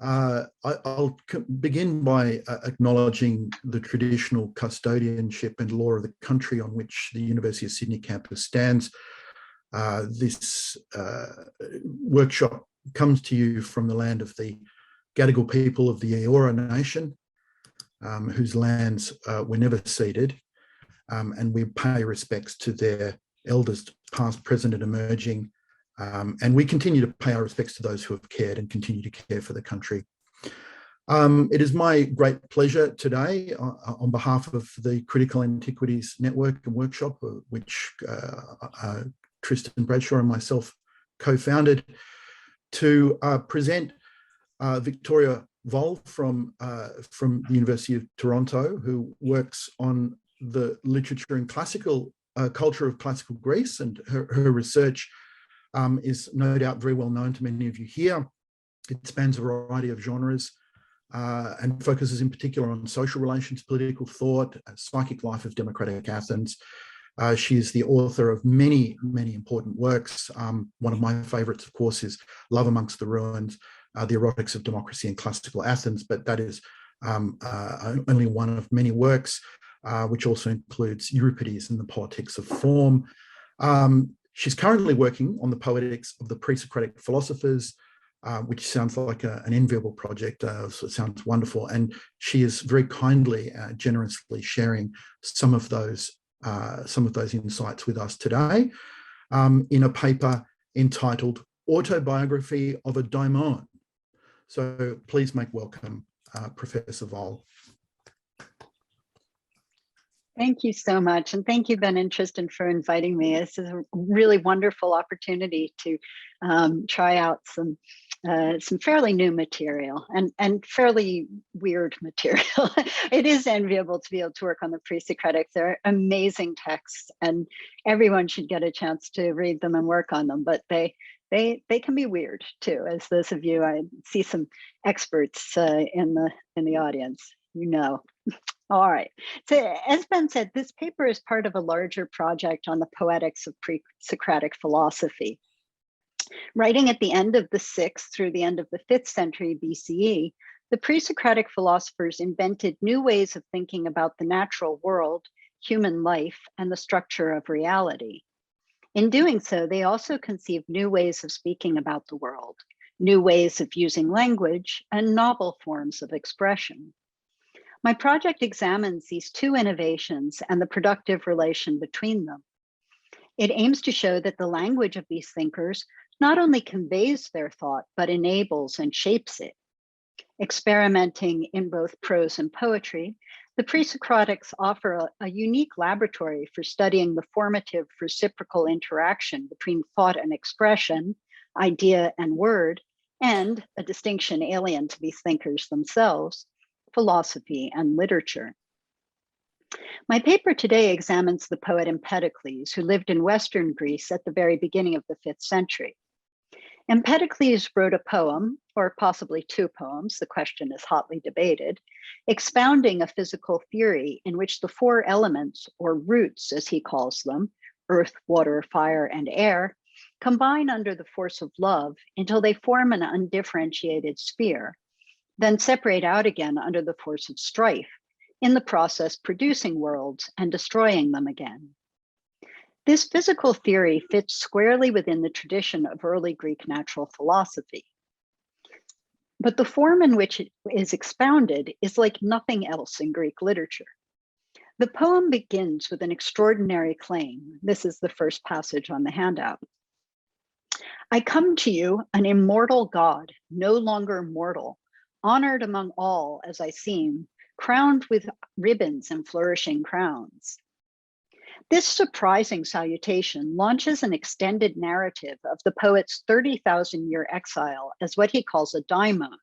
I'll begin by acknowledging the traditional custodianship and law of the country on which the University of Sydney campus stands. This workshop comes to you from the land of the Gadigal people of the Eora Nation, whose lands were never ceded, and we pay respects to their elders, past, present, and emerging. And we continue to pay our respects to those who have cared and continue to care for the country. It is my great pleasure today, on behalf of the Critical Antiquities Network and Workshop, which Tristan Bradshaw and myself co-founded, to present Victoria Wohl from the University of Toronto, who works on the literature and classical culture of classical Greece, and her research is no doubt very well known to many of you here. It spans a variety of genres and focuses in particular on social relations, political thought, psychic life of democratic Athens. She is the author of many, many important works. One of my favorites, of course, is Love Amongst the Ruins, the Erotics of Democracy in Classical Athens, but that is only one of many works, which also includes Euripides and the Poetics of Form. She's currently working on the Poetics of the Pre-Socratic Philosophers, which sounds like an enviable project. So it sounds wonderful. And she is very kindly, generously sharing some of those insights with us today in a paper entitled Autobiography of a Daimon. So please make welcome Professor Wohl. Thank you so much. And thank you, Ben and Tristan, for inviting me. This is a really wonderful opportunity to try out some fairly new material and fairly weird material. It is enviable to be able to work on the pre-Socratics. They're amazing texts, and everyone should get a chance to read them and work on them, but they can be weird too. As those of you, I see some experts in the audience, you know. All right, so as Ben said, this paper is part of a larger project on the poetics of pre-Socratic philosophy. Writing at the end of the 6th through the end of the 5th century BCE, the pre-Socratic philosophers invented new ways of thinking about the natural world, human life, and the structure of reality. In doing so, they also conceived new ways of speaking about the world, new ways of using language, and novel forms of expression. My project examines these two innovations and the productive relation between them. It aims to show that the language of these thinkers not only conveys their thought, but enables and shapes it. Experimenting in both prose and poetry, the pre-Socratics offer a unique laboratory for studying the formative reciprocal interaction between thought and expression, idea and word, and a distinction alien to these thinkers themselves, philosophy and literature. My paper today examines the poet Empedocles, who lived in Western Greece at the very beginning of the 5th century. Empedocles wrote a poem, or possibly two poems, the question is hotly debated, expounding a physical theory in which the four elements, or roots as he calls them, earth, water, fire, and air, combine under the force of love until they form an undifferentiated sphere, then separate out again under the force of strife, in the process producing worlds and destroying them again. This physical theory fits squarely within the tradition of early Greek natural philosophy. But the form in which it is expounded is like nothing else in Greek literature. The poem begins with an extraordinary claim. This is the first passage on the handout. I come to you, an immortal God, no longer mortal, honored among all as I seem, crowned with ribbons and flourishing crowns. This surprising salutation launches an extended narrative of the poet's 30,000-year exile as what he calls a daimon,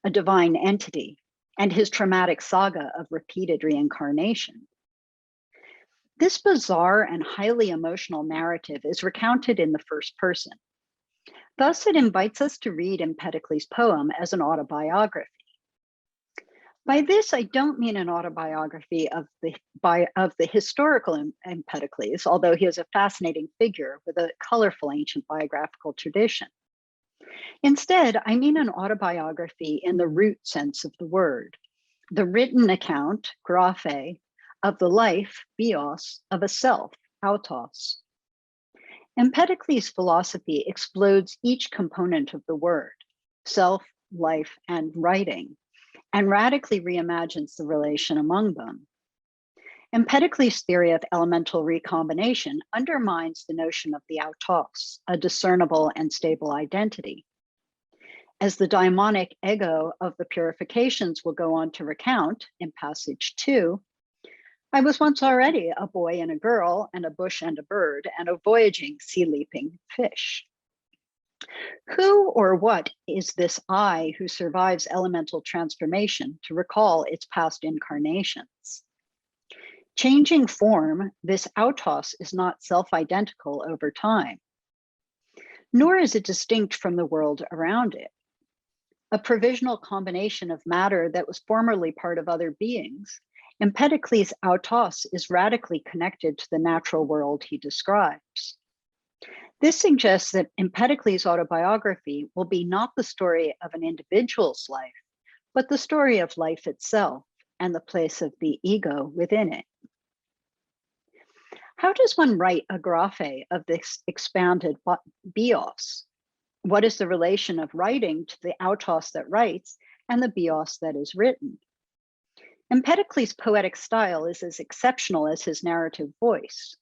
a divine entity, and his traumatic saga of repeated reincarnation. This bizarre and highly emotional narrative is recounted in the first person. Thus, it invites us to read Empedocles' poem as an autobiography. By this, I don't mean an autobiography of the historical Empedocles, although he is a fascinating figure with a colorful ancient biographical tradition. Instead, I mean an autobiography in the root sense of the word, the written account, graphe, of the life, bios, of a self, autos. Empedocles' philosophy explodes each component of the word, self, life, and writing, and radically reimagines the relation among them. Empedocles' theory of elemental recombination undermines the notion of the autos, a discernible and stable identity. As the daimonic ego of the purifications will go on to recount in passage 2, I was once already a boy and a girl, and a bush and a bird, and a voyaging, sea-leaping fish. Who or what is this I who survives elemental transformation to recall its past incarnations? Changing form, this autos is not self-identical over time, nor is it distinct from the world around it. A provisional combination of matter that was formerly part of other beings, Empedocles' autos is radically connected to the natural world he describes. This suggests that Empedocles' autobiography will be not the story of an individual's life, but the story of life itself and the place of the ego within it. How does one write a graphe of this expanded bios? What is the relation of writing to the autos that writes and the bios that is written? Empedocles' poetic style is as exceptional as his narrative voice.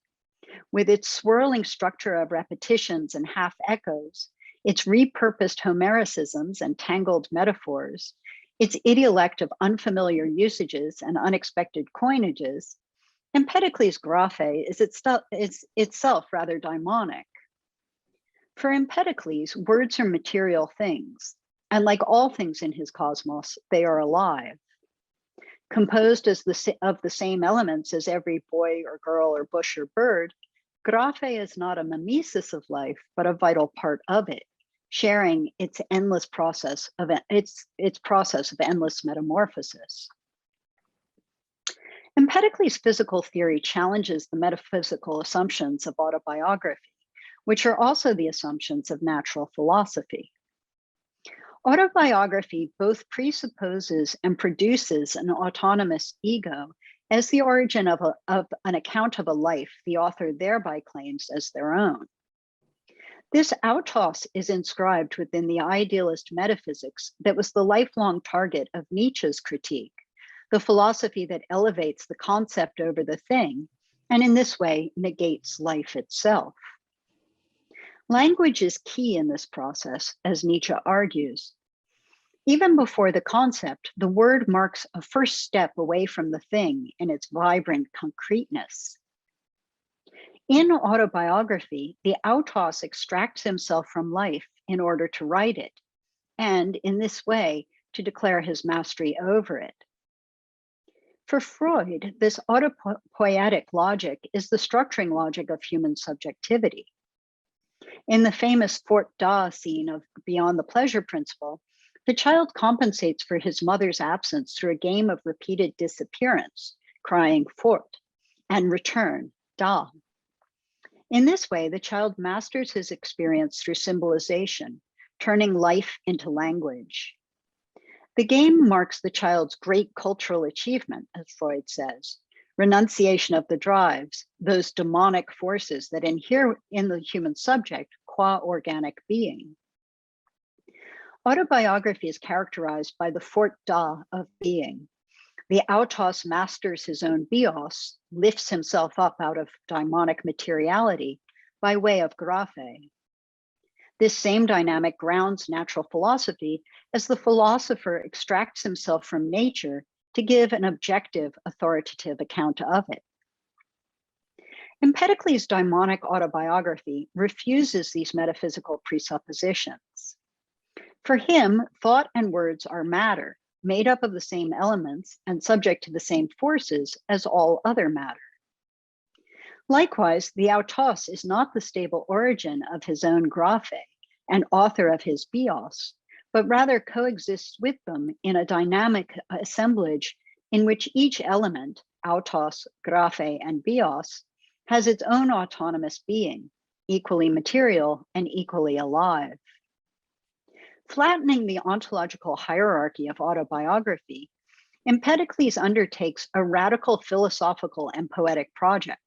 With its swirling structure of repetitions and half echoes, its repurposed homericisms and tangled metaphors, its idiolect of unfamiliar usages and unexpected coinages, Empedocles' graphe is itself rather daimonic. For Empedocles, words are material things, and like all things in his cosmos, they are alive. Composed of the same elements as every boy or girl or bush or bird, graphe is not a mimesis of life, but a vital part of it, sharing its endless process of its process of endless metamorphosis. Empedocles' physical theory challenges the metaphysical assumptions of autobiography, which are also the assumptions of natural philosophy. Autobiography both presupposes and produces an autonomous ego as the origin of an account of a life the author thereby claims as their own. This autos is inscribed within the idealist metaphysics that was the lifelong target of Nietzsche's critique, the philosophy that elevates the concept over the thing, and in this way negates life itself. Language is key in this process, as Nietzsche argues. Even before the concept, the word marks a first step away from the thing in its vibrant concreteness. In autobiography, the autos extracts himself from life in order to write it, and in this way, to declare his mastery over it. For Freud, this autopoietic logic is the structuring logic of human subjectivity. In the famous Fort Da scene of Beyond the Pleasure Principle, the child compensates for his mother's absence through a game of repeated disappearance, crying Fort, and return, Da. In this way, the child masters his experience through symbolization, turning life into language. The game marks the child's great cultural achievement, as Freud says, renunciation of the drives, those demonic forces that inhere in the human subject qua organic being. Autobiography is characterized by the Fort Da of being. The autos masters his own bios, lifts himself up out of daimonic materiality by way of graphe. This same dynamic grounds natural philosophy as the philosopher extracts himself from nature to give an objective, authoritative account of it. Empedocles' daimonic autobiography refuses these metaphysical presuppositions. For him, thought and words are matter, made up of the same elements and subject to the same forces as all other matter. Likewise, the autos is not the stable origin of his own graphe and author of his bios, but rather coexists with them in a dynamic assemblage in which each element, autos, graphe, and bios, has its own autonomous being, equally material and equally alive. Flattening the ontological hierarchy of autobiography, Empedocles undertakes a radical philosophical and poetic project,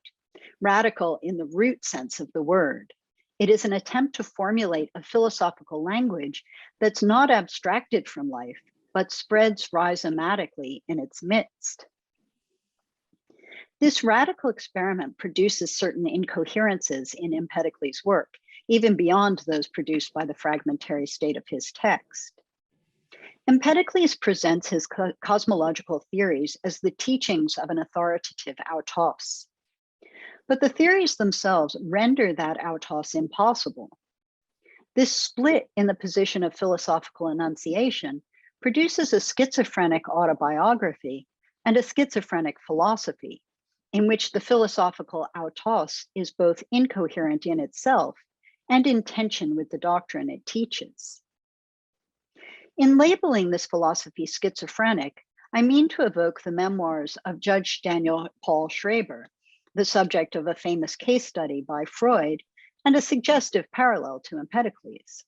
radical in the root sense of the word. It is an attempt to formulate a philosophical language that's not abstracted from life, but spreads rhizomatically in its midst. This radical experiment produces certain incoherences in Empedocles' work, even beyond those produced by the fragmentary state of his text. Empedocles presents his cosmological theories as the teachings of an authoritative autos. But the theories themselves render that autos impossible. This split in the position of philosophical enunciation produces a schizophrenic autobiography and a schizophrenic philosophy, in which the philosophical autos is both incoherent in itself and in tension with the doctrine it teaches. In labeling this philosophy schizophrenic, I mean to evoke the memoirs of Judge Daniel Paul Schreber, the subject of a famous case study by Freud, and a suggestive parallel to Empedocles.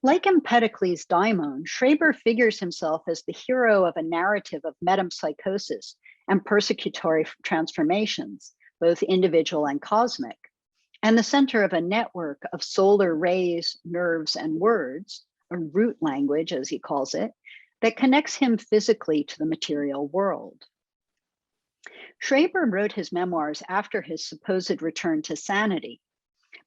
Like Empedocles' Daimon, Schreber figures himself as the hero of a narrative of metempsychosis and persecutory transformations, both individual and cosmic, and the center of a network of solar rays, nerves, and words, a root language, as he calls it, that connects him physically to the material world. Schreber wrote his memoirs after his supposed return to sanity,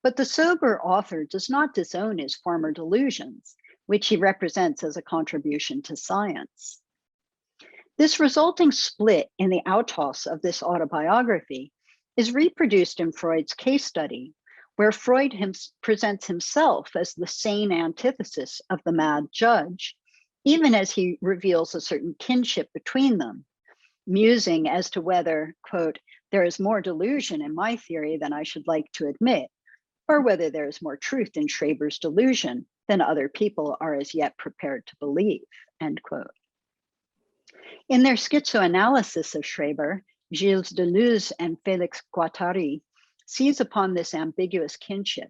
but the sober author does not disown his former delusions, which he represents as a contribution to science. This resulting split in the autos of this autobiography is reproduced in Freud's case study, where Freud presents himself as the sane antithesis of the mad judge, even as he reveals a certain kinship between them, musing as to whether, quote, there is more delusion in my theory than I should like to admit, or whether there is more truth in Schreber's delusion than other people are as yet prepared to believe, end quote. In their schizoanalysis of Schreber, Gilles Deleuze and Félix Guattari seize upon this ambiguous kinship.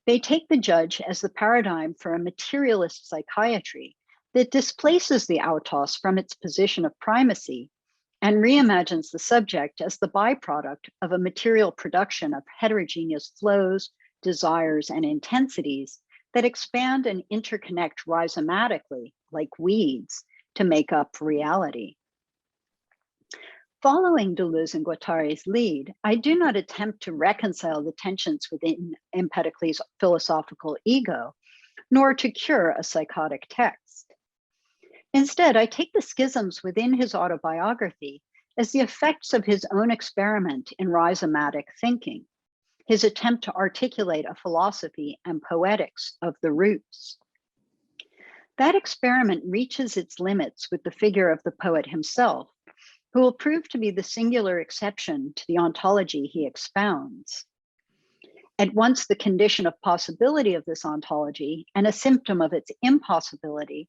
They take the judge as the paradigm for a materialist psychiatry that displaces the autos from its position of primacy and reimagines the subject as the byproduct of a material production of heterogeneous flows, desires, and intensities that expand and interconnect rhizomatically, like weeds, to make up reality. Following Deleuze and Guattari's lead, I do not attempt to reconcile the tensions within Empedocles' philosophical ego, nor to cure a psychotic text. Instead, I take the schisms within his autobiography as the effects of his own experiment in rhizomatic thinking, his attempt to articulate a philosophy and poetics of the roots. That experiment reaches its limits with the figure of the poet himself, who will prove to be the singular exception to the ontology he expounds. At once the condition of possibility of this ontology and a symptom of its impossibility,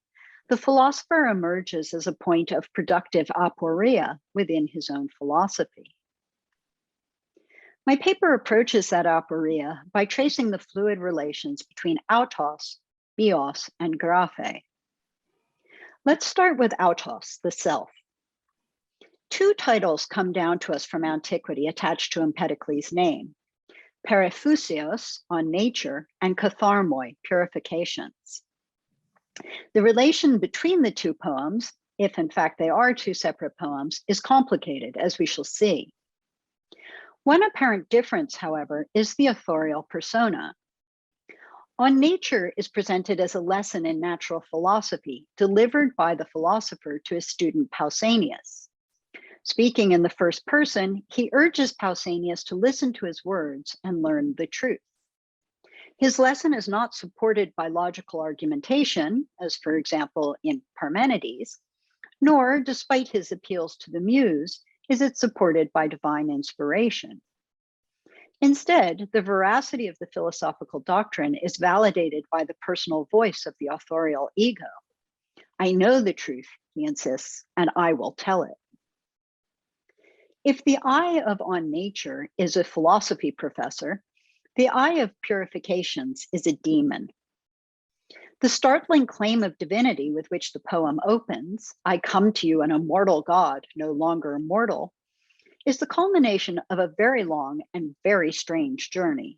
the philosopher emerges as a point of productive aporia within his own philosophy. My paper approaches that aporia by tracing the fluid relations between autos, bios, and graphe. Let's start with autos, the self. Two titles come down to us from antiquity attached to Empedocles' name: Periphusios, on nature, and Katharmoi, purifications. The relation between the two poems, if in fact they are two separate poems, is complicated, as we shall see. One apparent difference, however, is the authorial persona. On Nature is presented as a lesson in natural philosophy delivered by the philosopher to his student Pausanias. Speaking in the first person, he urges Pausanias to listen to his words and learn the truth. His lesson is not supported by logical argumentation, as for example in Parmenides, nor, despite his appeals to the muse, is it supported by divine inspiration. Instead, the veracity of the philosophical doctrine is validated by the personal voice of the authorial ego. I know the truth, he insists, and I will tell it. If the I of On Nature is a philosophy professor, the I of Purifications is a demon. The startling claim of divinity with which the poem opens, "I come to you an immortal God, no longer mortal," is the culmination of a very long and very strange journey.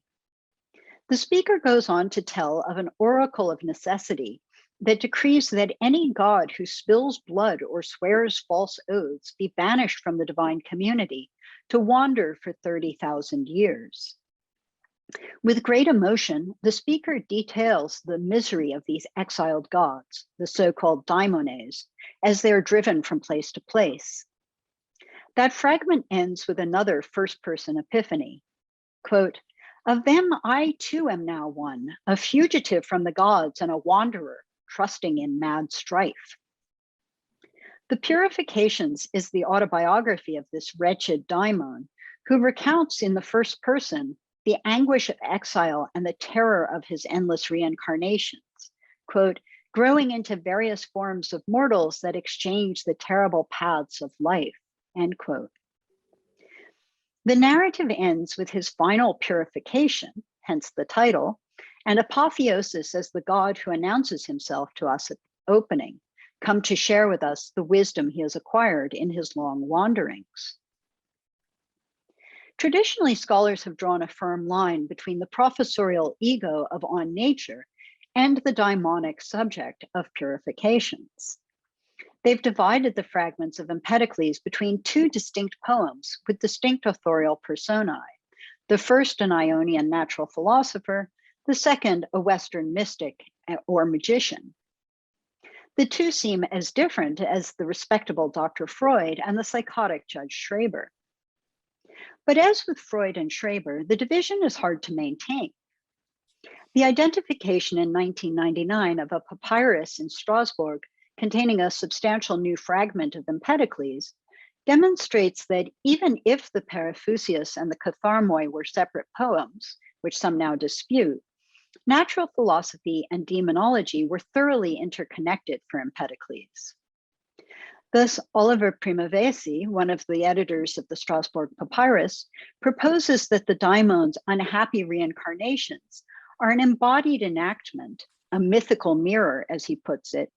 The speaker goes on to tell of an oracle of necessity that decrees that any god who spills blood or swears false oaths be banished from the divine community to wander for 30,000 years. With great emotion, the speaker details the misery of these exiled gods, the so-called daimones, as they are driven from place to place. That fragment ends with another first-person epiphany. Quote, "Of them I too am now one, a fugitive from the gods and a wanderer, trusting in mad strife." The Purifications is the autobiography of this wretched daimon, who recounts in the first person the anguish of exile and the terror of his endless reincarnations, quote, "growing into various forms of mortals that exchange the terrible paths of life," end quote. The narrative ends with his final purification, hence the title, and apotheosis as the god who announces himself to us at the opening, come to share with us the wisdom he has acquired in his long wanderings. Traditionally, scholars have drawn a firm line between the professorial ego of On Nature and the daimonic subject of Purifications. They've divided the fragments of Empedocles between two distinct poems with distinct authorial personae. The first, an Ionian natural philosopher, the second, a Western mystic or magician. The two seem as different as the respectable Dr. Freud and the psychotic Judge Schreber. But as with Freud and Schreber, the division is hard to maintain. The identification in 1999 of a papyrus in Strasbourg containing a substantial new fragment of Empedocles demonstrates that even if the Periphusius and the Catharmoi were separate poems, which some now dispute, natural philosophy and demonology were thoroughly interconnected for Empedocles. Thus, Oliver Primavesi, one of the editors of the Strasbourg Papyrus, proposes that the daimon's unhappy reincarnations are an embodied enactment, a mythical mirror, as he puts it,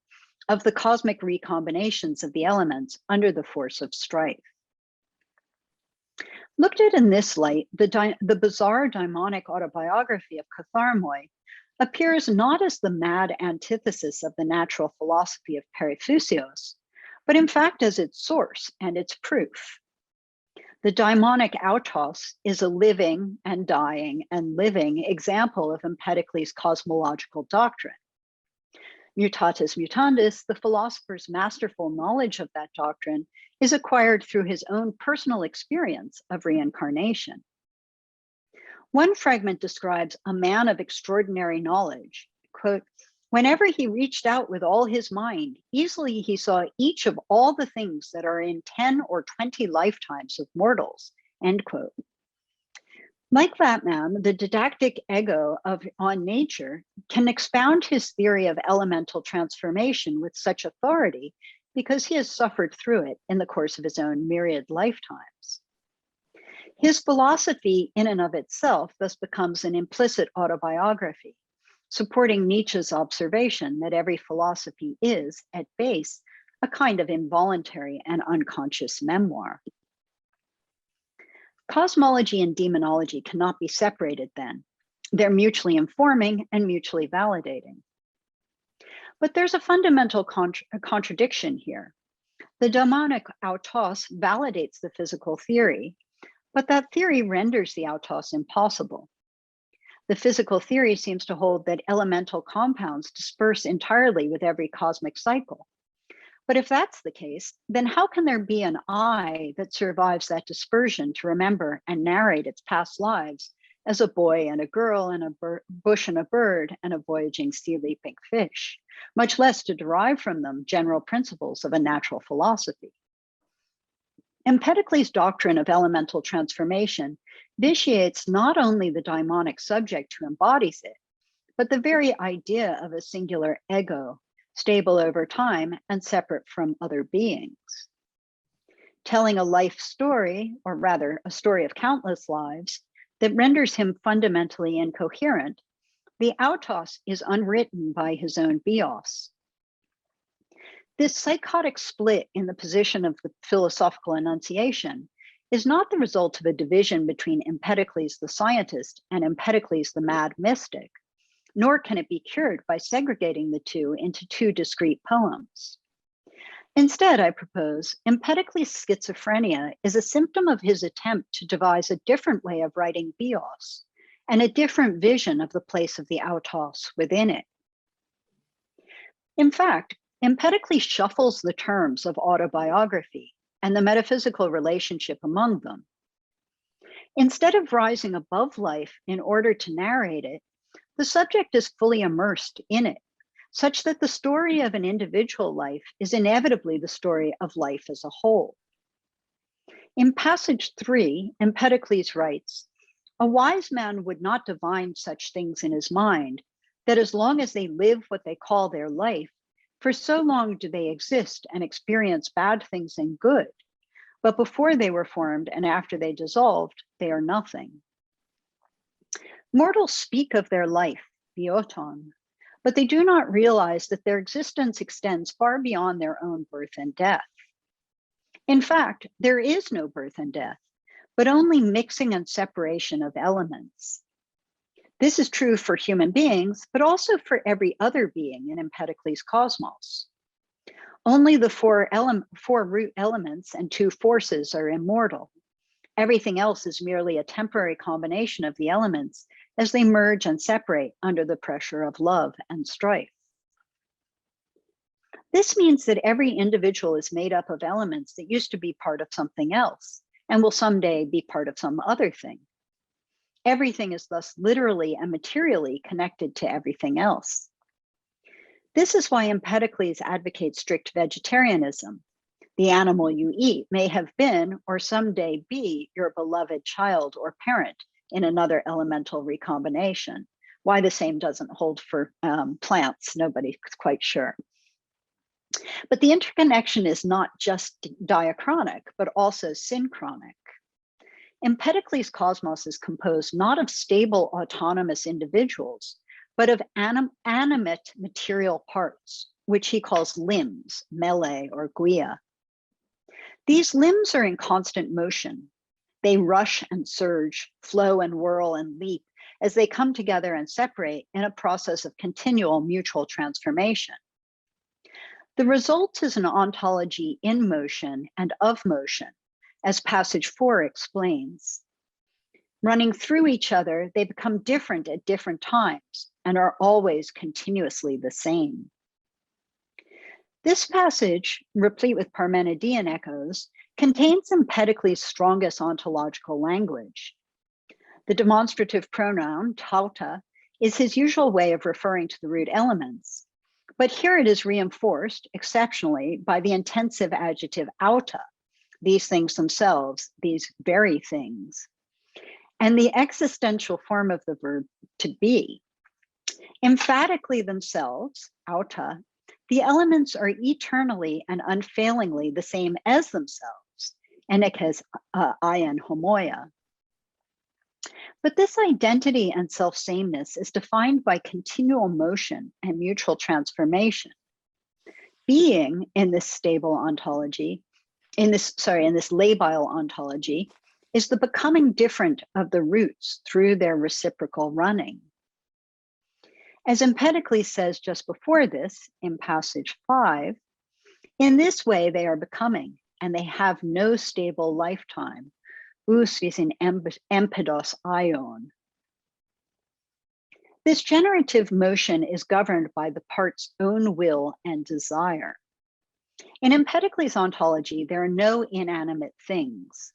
of the cosmic recombinations of the elements under the force of strife. Looked at in this light, the bizarre daimonic autobiography of Catharmoi appears not as the mad antithesis of the natural philosophy of Periphusios, but in fact as its source and its proof. The daimonic autos is a living and dying and living example of Empedocles' cosmological doctrine. Mutatis mutandis, the philosopher's masterful knowledge of that doctrine is acquired through his own personal experience of reincarnation. One fragment describes a man of extraordinary knowledge, quote, "Whenever he reached out with all his mind, easily he saw each of all the things that are in 10 or 20 lifetimes of mortals," end quote. Like that man, the didactic ego of On Nature can expound his theory of elemental transformation with such authority because he has suffered through it in the course of his own myriad lifetimes. His philosophy in and of itself thus becomes an implicit autobiography, supporting Nietzsche's observation that every philosophy is, at base, a kind of involuntary and unconscious memoir. Cosmology and demonology cannot be separated then. They're mutually informing and mutually validating. But there's a fundamental contradiction here. The daimonic autos validates the physical theory, but that theory renders the autos impossible. The physical theory seems to hold that elemental compounds disperse entirely with every cosmic cycle. But if that's the case, then how can there be an I that survives that dispersion to remember and narrate its past lives as a boy and a girl and a bush and a bird and a voyaging sea-leaping fish, much less to derive from them general principles of a natural philosophy? Empedocles' doctrine of elemental transformation vitiates not only the daimonic subject who embodies it, but the very idea of a singular ego, stable over time and separate from other beings. Telling a life story, or rather a story of countless lives, that renders him fundamentally incoherent, The autos is unwritten by his own bios. This psychotic split in the position of the philosophical enunciation is not the result of a division between Empedocles the scientist and Empedocles the mad mystic, nor can it be cured by segregating the two into two discrete poems. Instead, I propose, Empedocles' schizophrenia is a symptom of his attempt to devise a different way of writing bios and a different vision of the place of the autos within it. In fact, Empedocles shuffles the terms of autobiography and the metaphysical relationship among them. Instead of rising above life in order to narrate it, the subject is fully immersed in it, such that the story of an individual life is inevitably the story of life as a whole. In passage 3, Empedocles writes, "A wise man would not divine such things in his mind, that as long as they live what they call their life, for so long do they exist and experience bad things and good, but before they were formed and after they dissolved, they are nothing. Mortals speak of their life, bioton, but they do not realize that their existence extends far beyond their own birth and death. In fact, there is no birth and death, but only mixing and separation of elements. This is true for human beings, but also for every other being in Empedocles' cosmos. Only the four root elements and two forces are immortal. Everything else is merely a temporary combination of the elements as they merge and separate under the pressure of love and strife. This means that every individual is made up of elements that used to be part of something else and will someday be part of some other thing. Everything is thus literally and materially connected to everything else. This is why Empedocles advocates strict vegetarianism. The animal you eat may have been or someday be your beloved child or parent in another elemental recombination. Why the same doesn't hold for plants, nobody's quite sure. But the interconnection is not just diachronic, but also synchronic. Empedocles' cosmos is composed not of stable autonomous individuals, but of animate material parts, which he calls limbs, mele or guia. These limbs are in constant motion. They rush and surge, flow and whirl and leap as they come together and separate in a process of continual mutual transformation. The result is an ontology in motion and of motion, as passage 4 explains. Running through each other, they become different at different times and are always continuously the same. This passage, replete with Parmenidean echoes, contains Empedocles' strongest ontological language. The demonstrative pronoun, tauta, is his usual way of referring to the root elements, but here it is reinforced, exceptionally, by the intensive adjective auta, these things themselves, these very things, and the existential form of the verb to be. Emphatically themselves, auta, the elements are eternally and unfailingly the same as themselves, enekes ion homoia. But this identity and self-sameness is defined by continual motion and mutual transformation. Being in this stable ontology, in this labile ontology, is the becoming different of the roots through their reciprocal running. As Empedocles says just before this, in passage 5, in this way they are becoming, and they have no stable lifetime. Us vis in empedos ion. This generative motion is governed by the part's own will and desire. In Empedocles' ontology, there are no inanimate things.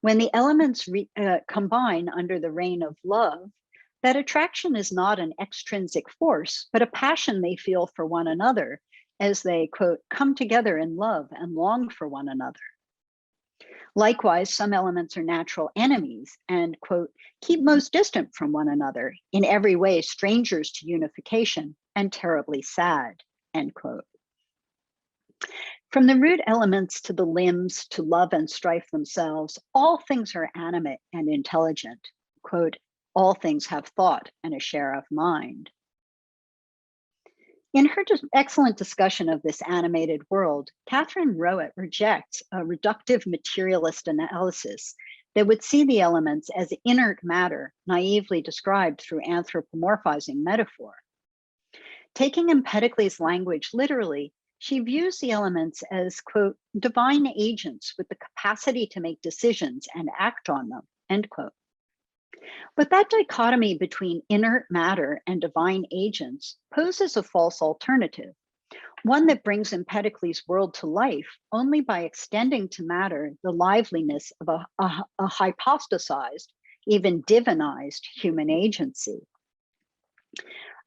When the elements combine under the reign of love, that attraction is not an extrinsic force, but a passion they feel for one another as they, quote, come together in love and long for one another. Likewise, some elements are natural enemies and, quote, keep most distant from one another, in every way strangers to unification and terribly sad, end quote. From the root elements to the limbs to love and strife themselves, all things are animate and intelligent. Quote, All things have thought and a share of mind. In her excellent discussion of this animated world, Catherine Rowett rejects a reductive materialist analysis that would see the elements as inert matter naively described through anthropomorphizing metaphor. Taking Empedocles' language literally, she views the elements as, quote, divine agents with the capacity to make decisions and act on them, end quote. But that dichotomy between inert matter and divine agents poses a false alternative, one that brings Empedocles' world to life only by extending to matter the liveliness of a hypostasized, even divinized human agency.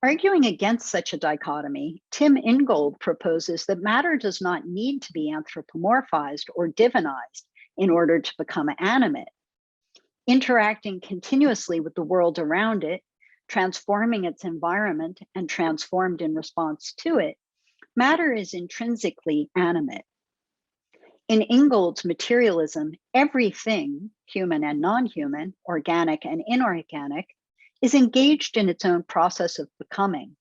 Arguing against such a dichotomy, Tim Ingold proposes that matter does not need to be anthropomorphized or divinized in order to become animate. Interacting continuously with the world around it, transforming its environment and transformed in response to it, matter is intrinsically animate. In Ingold's materialism, everything, human and non-human, organic and inorganic, is engaged in its own process of becoming,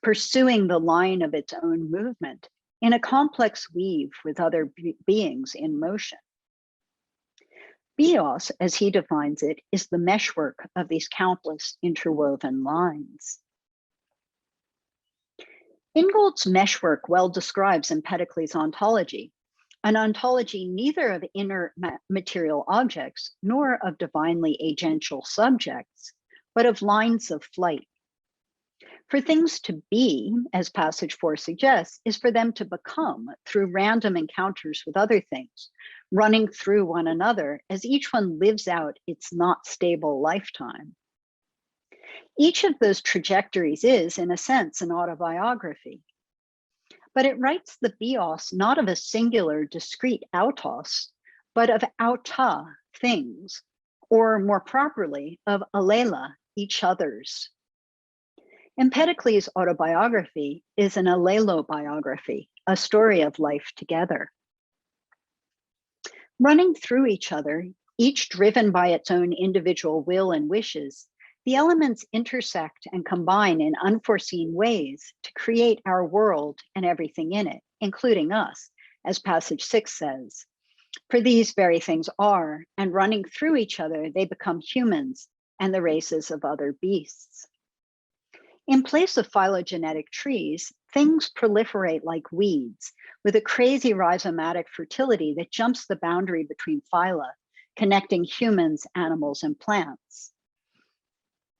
pursuing the line of its own movement in a complex weave with other beings in motion. Bios, as he defines it, is the meshwork of these countless interwoven lines. Ingold's meshwork well describes Empedocles' ontology, an ontology neither of inert material objects nor of divinely agential subjects, but of lines of flight. For things to be, as passage 4 suggests, is for them to become through random encounters with other things, running through one another as each one lives out its not stable lifetime. Each of those trajectories is, in a sense, an autobiography. But it writes the bios not of a singular, discrete autos, but of auta, things, or more properly, of allela, each others. Empedocles' autobiography is an Allelobiography, a story of life together. Running through each other, each driven by its own individual will and wishes, the elements intersect and combine in unforeseen ways to create our world and everything in it, including us, as passage 6 says. For these very things are, and running through each other, they become humans and the races of other beasts. In place of phylogenetic trees, things proliferate like weeds, with a crazy rhizomatic fertility that jumps the boundary between phyla, connecting humans, animals, and plants.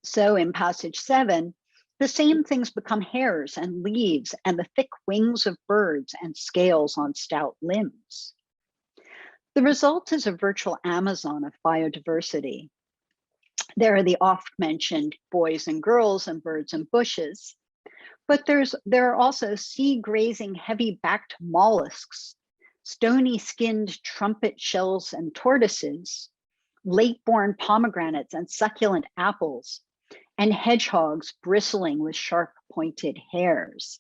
So in passage 7, the same things become hairs and leaves and the thick wings of birds and scales on stout limbs. The result is a virtual Amazon of biodiversity. There are the oft-mentioned boys and girls and birds and bushes, but there are also sea-grazing heavy-backed mollusks, stony-skinned trumpet shells and tortoises, late-born pomegranates and succulent apples, and hedgehogs bristling with sharp-pointed hairs.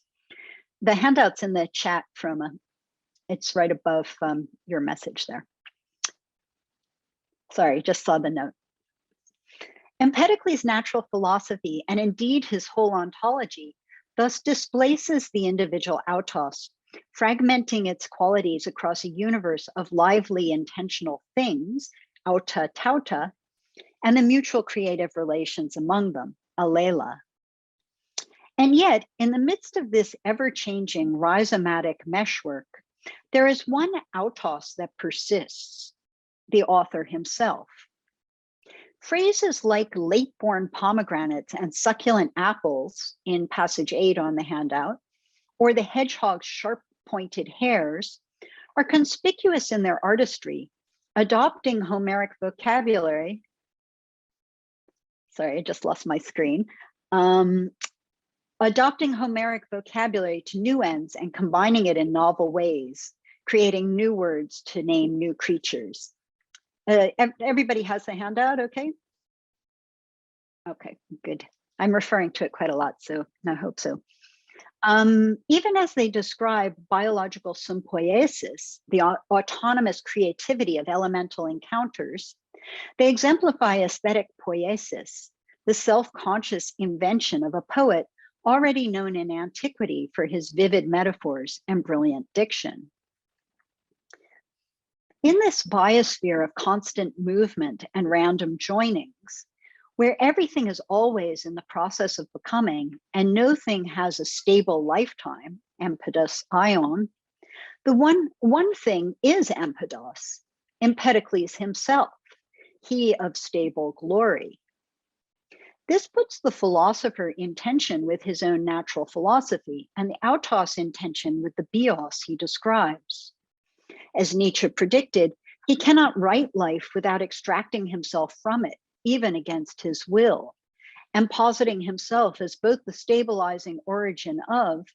The handout's in the chat it's right above your message there. Sorry, just saw the note. Empedocles' natural philosophy, and indeed his whole ontology, thus displaces the individual autos, fragmenting its qualities across a universe of lively intentional things, auta tauta, and the mutual creative relations among them, allela. And yet, in the midst of this ever-changing rhizomatic meshwork, there is one autos that persists, the author himself. Phrases like late-born pomegranates and succulent apples in passage 8 on the handout, or the hedgehog's sharp-pointed hairs, are conspicuous in their artistry, adopting Homeric vocabulary. Sorry, I just lost my screen. Adopting Homeric vocabulary to new ends and combining it in novel ways, creating new words to name new creatures. Everybody has the handout, okay? Okay, good. I'm referring to it quite a lot, so I hope so. Even as they describe biological sympoiesis, the autonomous creativity of elemental encounters, they exemplify aesthetic poiesis, the self-conscious invention of a poet already known in antiquity for his vivid metaphors and brilliant diction. In this biosphere of constant movement and random joinings, where everything is always in the process of becoming and no thing has a stable lifetime, Empedos ion, the one thing is Empedocles himself, he of stable glory. This puts the philosopher in tension with his own natural philosophy and the autos in tension with the bios he describes. As Nietzsche predicted, he cannot write life without extracting himself from it, even against his will, and positing himself as both the stabilizing origin of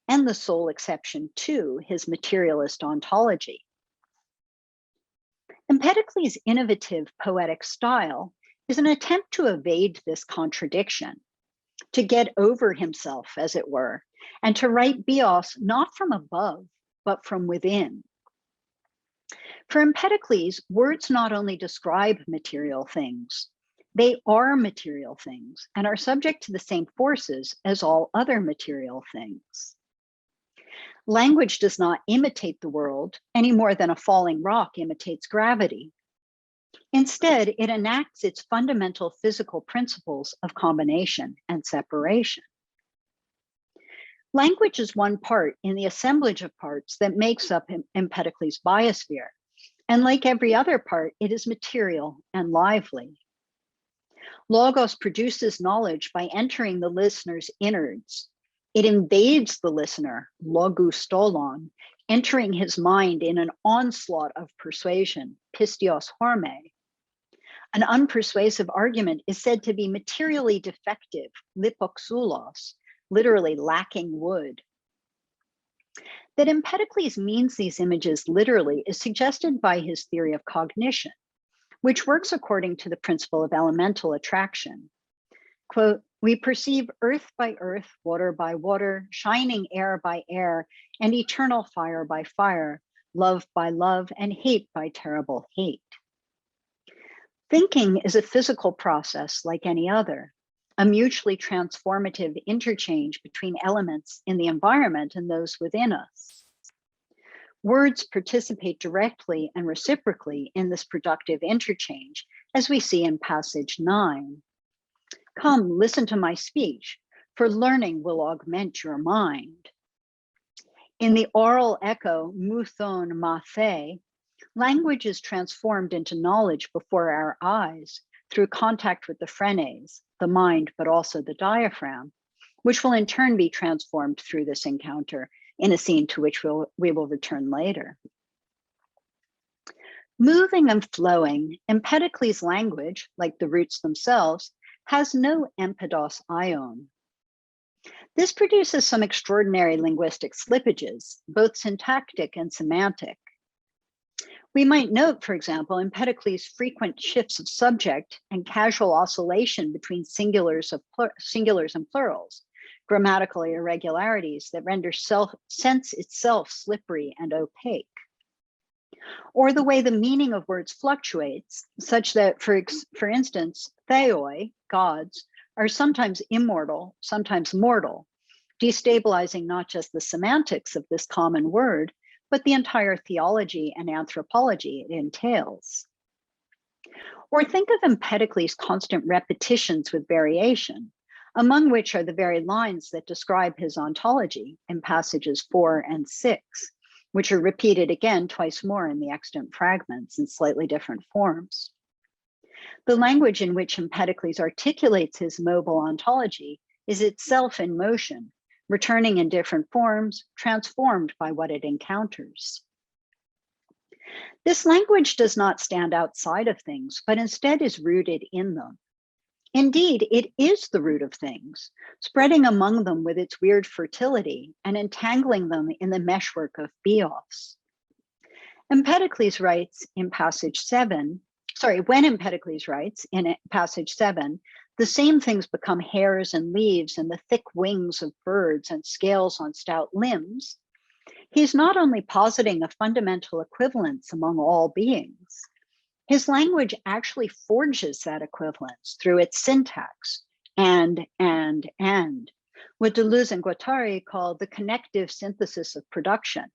and the sole exception to his materialist ontology. Empedocles' innovative poetic style is an attempt to evade this contradiction, to get over himself, as it were, and to write bios not from above, but from within. For Empedocles, words not only describe material things, they are material things and are subject to the same forces as all other material things. Language does not imitate the world any more than a falling rock imitates gravity. Instead, it enacts its fundamental physical principles of combination and separation. Language is one part in the assemblage of parts that makes up Empedocles' biosphere. And like every other part, it is material and lively. Logos produces knowledge by entering the listener's innards. It invades the listener, logustolon, entering his mind in an onslaught of persuasion, pistios horme. An unpersuasive argument is said to be materially defective, lipoxulos, literally lacking wood. That Empedocles means these images literally is suggested by his theory of cognition, which works according to the principle of elemental attraction. Quote, we perceive earth by earth, water by water, shining air by air, and eternal fire by fire, love by love, and hate by terrible hate. Thinking is a physical process like any other, a mutually transformative interchange between elements in the environment and those within us. Words participate directly and reciprocally in this productive interchange, as we see in passage 9. Come, listen to my speech, for learning will augment your mind. In the oral echo, muthon mathe, language is transformed into knowledge before our eyes through contact with the phrenes, the mind, but also the diaphragm, which will in turn be transformed through this encounter in a scene to which we will return later. Moving and flowing, Empedocles' language, like the roots themselves, has no empedos ion. This produces some extraordinary linguistic slippages, both syntactic and semantic. We might note, for example, Empedocles' frequent shifts of subject and casual oscillation between singulars and plurals, grammatical irregularities that render sense itself slippery and opaque. Or the way the meaning of words fluctuates, such that, for instance, theoi, gods, are sometimes immortal, sometimes mortal, destabilizing not just the semantics of this common word, but the entire theology and anthropology it entails. Or think of Empedocles' constant repetitions with variation, among which are the very lines that describe his ontology in passages 4 and 6, which are repeated again twice more in the extant fragments in slightly different forms. The language in which Empedocles articulates his mobile ontology is itself in motion, returning in different forms, transformed by what it encounters. This language does not stand outside of things, but instead is rooted in them. Indeed, it is the root of things, spreading among them with its weird fertility and entangling them in the meshwork of bios. Empedocles writes in passage 7, when Empedocles writes in passage 7, the same things become hairs and leaves and the thick wings of birds and scales on stout limbs. He's not only positing a fundamental equivalence among all beings, his language actually forges that equivalence through its syntax, and, what Deleuze and Guattari call the connective synthesis of production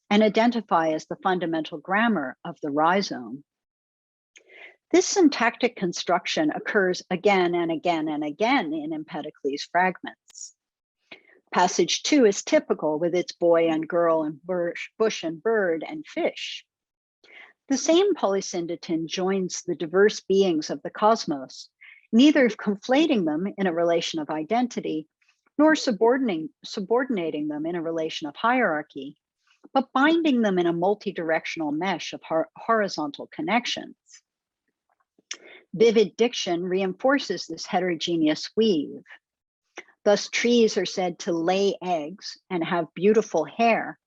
and identify as the fundamental grammar of the rhizome. This syntactic construction occurs again and again and again in Empedocles' fragments. Passage 2 is typical with its boy and girl and bush and bird and fish. The same polysyndeton joins the diverse beings of the cosmos, neither conflating them in a relation of identity, nor subordinating them in a relation of hierarchy, but binding them in a multi-directional mesh of horizontal connections. Vivid diction reinforces this heterogeneous weave. Thus, trees are said to lay eggs and have beautiful hair,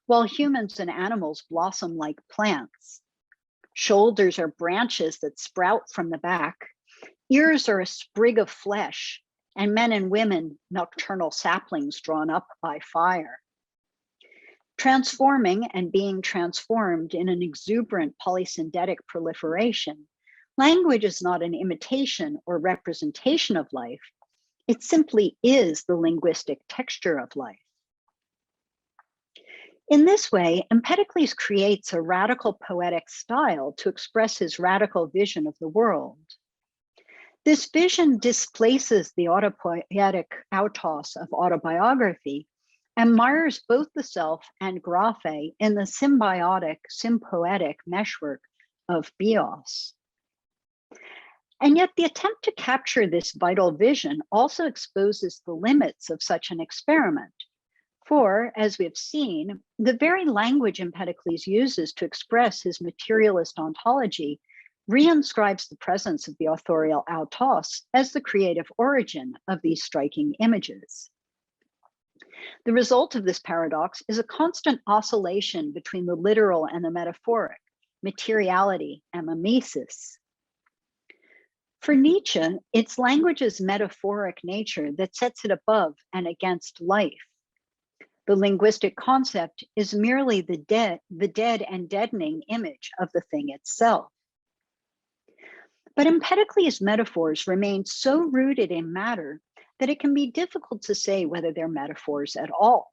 while humans and animals blossom like plants. Shoulders are branches that sprout from the back. Ears are a sprig of flesh, and men and women, nocturnal saplings drawn up by fire. Transforming and being transformed in an exuberant polysyndetic proliferation, language is not an imitation or representation of life. It simply is the linguistic texture of life. In this way, Empedocles creates a radical poetic style to express his radical vision of the world. This vision displaces the autopoietic autos of autobiography and mires both the self and graphe in the symbiotic, sympoetic meshwork of bios. And yet the attempt to capture this vital vision also exposes the limits of such an experiment. For, as we have seen, the very language Empedocles uses to express his materialist ontology reinscribes the presence of the authorial autos as the creative origin of these striking images. The result of this paradox is a constant oscillation between the literal and the metaphoric, materiality and mimesis. For Nietzsche, it's language's metaphoric nature that sets it above and against life. The linguistic concept is merely the dead and deadening image of the thing itself. But Empedocles' metaphors remain so rooted in matter that it can be difficult to say whether they're metaphors at all.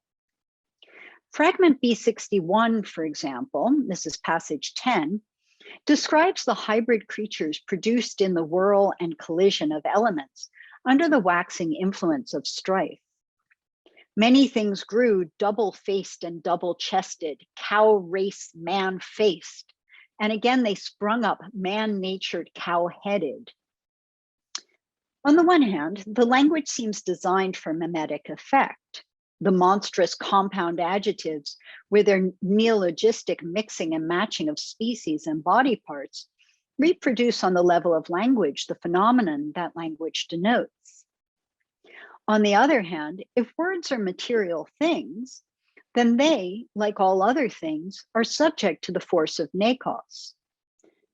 Fragment B61, for example, this is passage 10, describes the hybrid creatures produced in the whirl and collision of elements under the waxing influence of strife. Many things grew double-faced and double-chested, cow-race man-faced, and again they sprung up man-natured cow-headed. On the one hand, the language seems designed for mimetic effect. The monstrous compound adjectives, with their neologistic mixing and matching of species and body parts, reproduce on the level of language the phenomenon that language denotes. On the other hand, if words are material things, then they, like all other things, are subject to the force of nekos.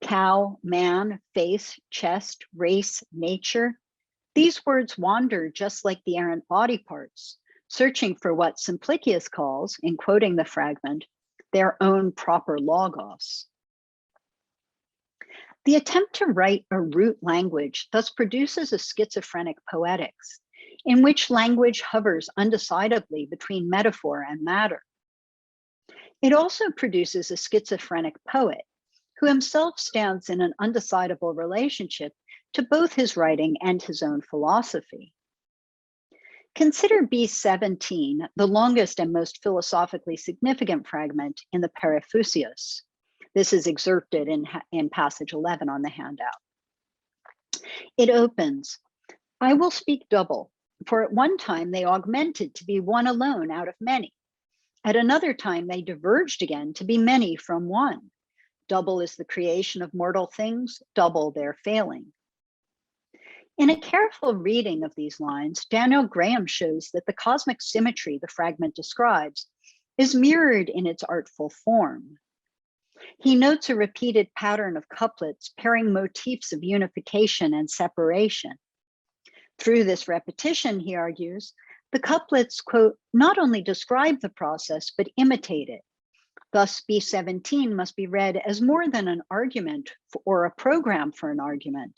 Cow, man, face, chest, race, nature. These words wander just like the errant body parts, searching for what Simplicius calls, in quoting the fragment, their own proper logos. The attempt to write a root language thus produces a schizophrenic poetics, in which language hovers undecidedly between metaphor and matter. It also produces a schizophrenic poet, who himself stands in an undecidable relationship to both his writing and his own philosophy. Consider B17, the longest and most philosophically significant fragment in the Periphousios. This is excerpted in passage 11 on the handout. It opens, I will speak double, for at one time they augmented to be one alone out of many. At another time they diverged again to be many from one. Double is the creation of mortal things, double their failing. In a careful reading of these lines, Daniel Graham shows that the cosmic symmetry the fragment describes is mirrored in its artful form. He notes a repeated pattern of couplets pairing motifs of unification and separation. Through this repetition, he argues, the couplets, quote, not only describe the process, but imitate it. Thus, B17 must be read as more than an argument or a program for an argument.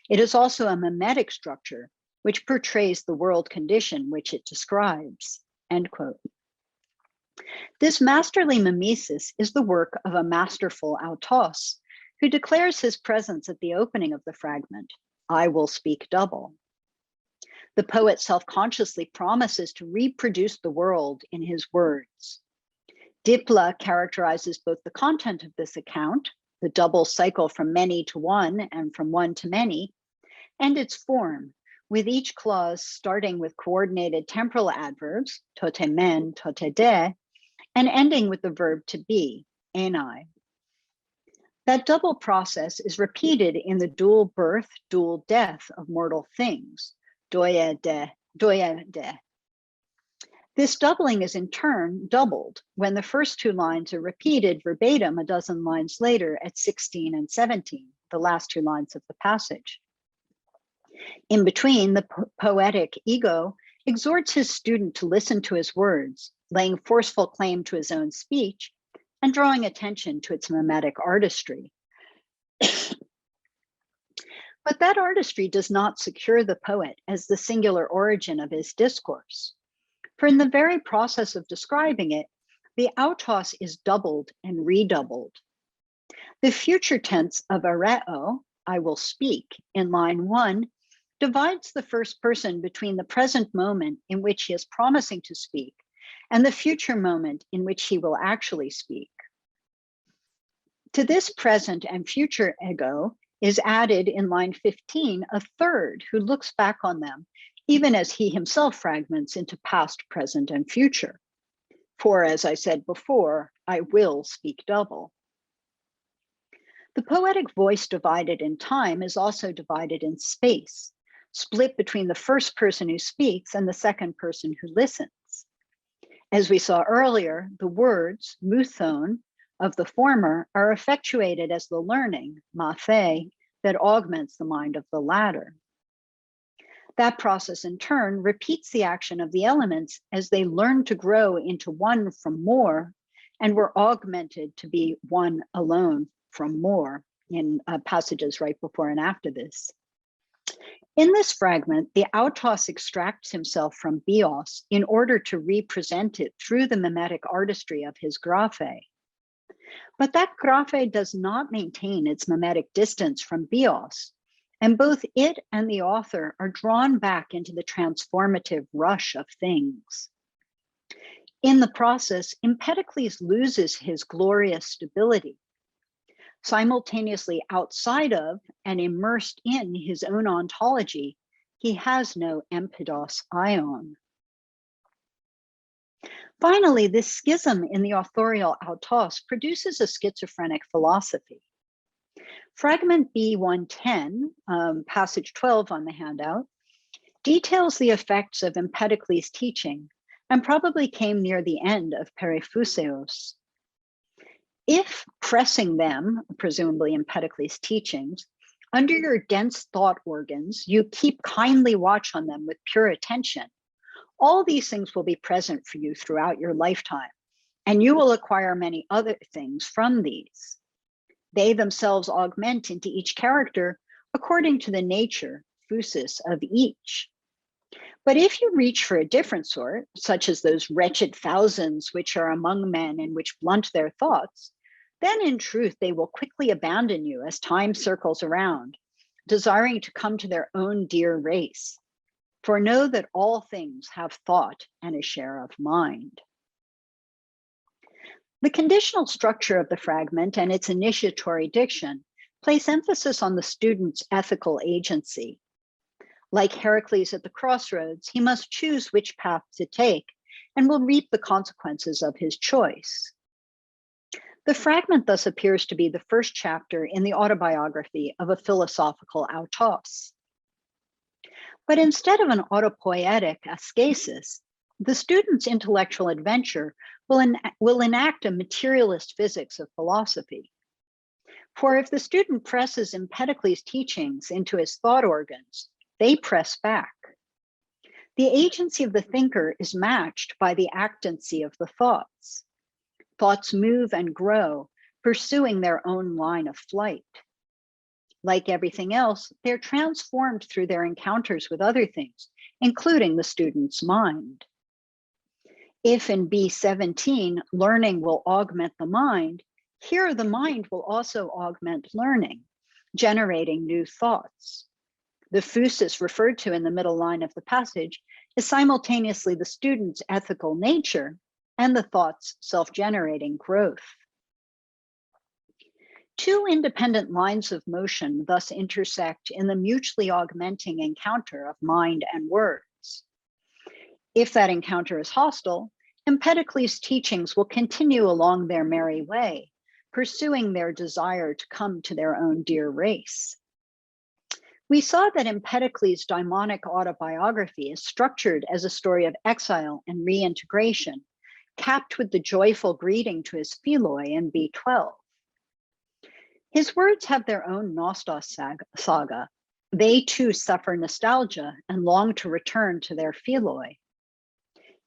It is also a mimetic structure, which portrays the world condition which it describes, end quote. This masterly mimesis is the work of a masterful autos, who declares his presence at the opening of the fragment, I will speak double. The poet self-consciously promises to reproduce the world in his words. Dipla characterizes both the content of this account, the double cycle from many to one and from one to many, and its form, with each clause starting with coordinated temporal adverbs, tote men, tote de, and ending with the verb to be, enai. That double process is repeated in the dual birth, dual death of mortal things, doye de, doye de. This doubling is in turn doubled when the first two lines are repeated verbatim a dozen lines later at 16 and 17, the last two lines of the passage. In between, the poetic ego exhorts his student to listen to his words, laying forceful claim to his own speech and drawing attention to its mimetic artistry. But that artistry does not secure the poet as the singular origin of his discourse. For in the very process of describing it, the autos is doubled and redoubled. The future tense of areo, I will speak, in line 1, divides the first person between the present moment in which he is promising to speak and the future moment in which he will actually speak. To this present and future ego is added in line 15 a third who looks back on them, even as he himself fragments into past, present, and future. For as I said before, I will speak double. The poetic voice divided in time is also divided in space, split between the first person who speaks and the second person who listens. As we saw earlier, the words, muthon, of the former are effectuated as the learning, mathe, that augments the mind of the latter. That process in turn repeats the action of the elements as they learn to grow into one from more and were augmented to be one alone from more in passages right before and after this. In this fragment, the autos extracts himself from bios in order to represent it through the mimetic artistry of his graphe. But that graphe does not maintain its mimetic distance from bios, and both it and the author are drawn back into the transformative rush of things. In the process, Empedocles loses his glorious stability. Simultaneously outside of and immersed in his own ontology, he has no empedos ion. Finally, this schism in the authorial autos produces a schizophrenic philosophy. Fragment B110, passage 12 on the handout, details the effects of Empedocles' teaching and probably came near the end of Periphuseos. If pressing them, presumably Empedocles' teachings, under your dense thought organs, you keep kindly watch on them with pure attention, all these things will be present for you throughout your lifetime, and you will acquire many other things from these. They themselves augment into each character according to the nature, phusis, of each. But if you reach for a different sort, such as those wretched thousands which are among men and which blunt their thoughts, then in truth they will quickly abandon you as time circles around, desiring to come to their own dear race. For know that all things have thought and a share of mind. The conditional structure of the fragment and its initiatory diction place emphasis on the student's ethical agency. Like Heracles at the crossroads, he must choose which path to take and will reap the consequences of his choice. The fragment thus appears to be the first chapter in the autobiography of a philosophical autos. But instead of an autopoietic ascesis, the student's intellectual adventure will enact a materialist physics of philosophy. For if the student presses Empedocles' teachings into his thought organs, they press back. The agency of the thinker is matched by the actancy of the thoughts. Thoughts move and grow, pursuing their own line of flight. Like everything else, they're transformed through their encounters with other things, including the student's mind. If in B17, learning will augment the mind, here the mind will also augment learning, generating new thoughts. The phusis referred to in the middle line of the passage is simultaneously the student's ethical nature and the thought's self-generating growth. Two independent lines of motion thus intersect in the mutually augmenting encounter of mind and words. If that encounter is hostile, Empedocles' teachings will continue along their merry way, pursuing their desire to come to their own dear race. We saw that Empedocles' daimonic autobiography is structured as a story of exile and reintegration, capped with the joyful greeting to his philoi in B12. His words have their own Nostos saga. They too suffer nostalgia and long to return to their philoi.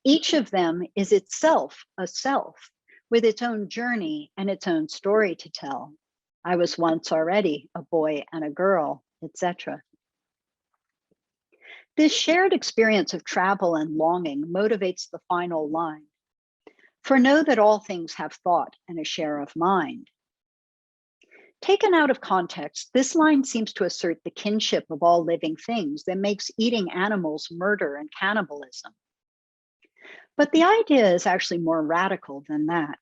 Each of them is itself a self with its own journey and its own story to tell. I was once already a boy and a girl, etc. This shared experience of travel and longing motivates the final line. For know that all things have thought and a share of mind. Taken out of context, this line seems to assert the kinship of all living things that makes eating animals murder and cannibalism. But the idea is actually more radical than that.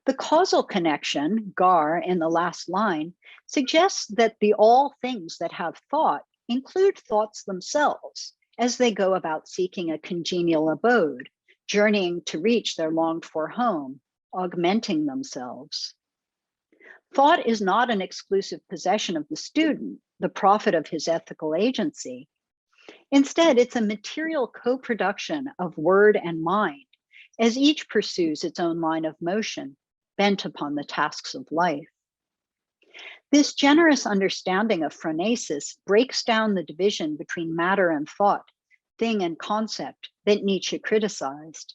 The causal connection, gar, in the last line, suggests that the all things that have thought include thoughts themselves as they go about seeking a congenial abode, journeying to reach their longed-for home, augmenting themselves. Thought is not an exclusive possession of the student, the prophet of his ethical agency. Instead, it's a material co-production of word and mind, as each pursues its own line of motion, bent upon the tasks of life. This generous understanding of phronesis breaks down the division between matter and thought, thing and concept, that Nietzsche criticized.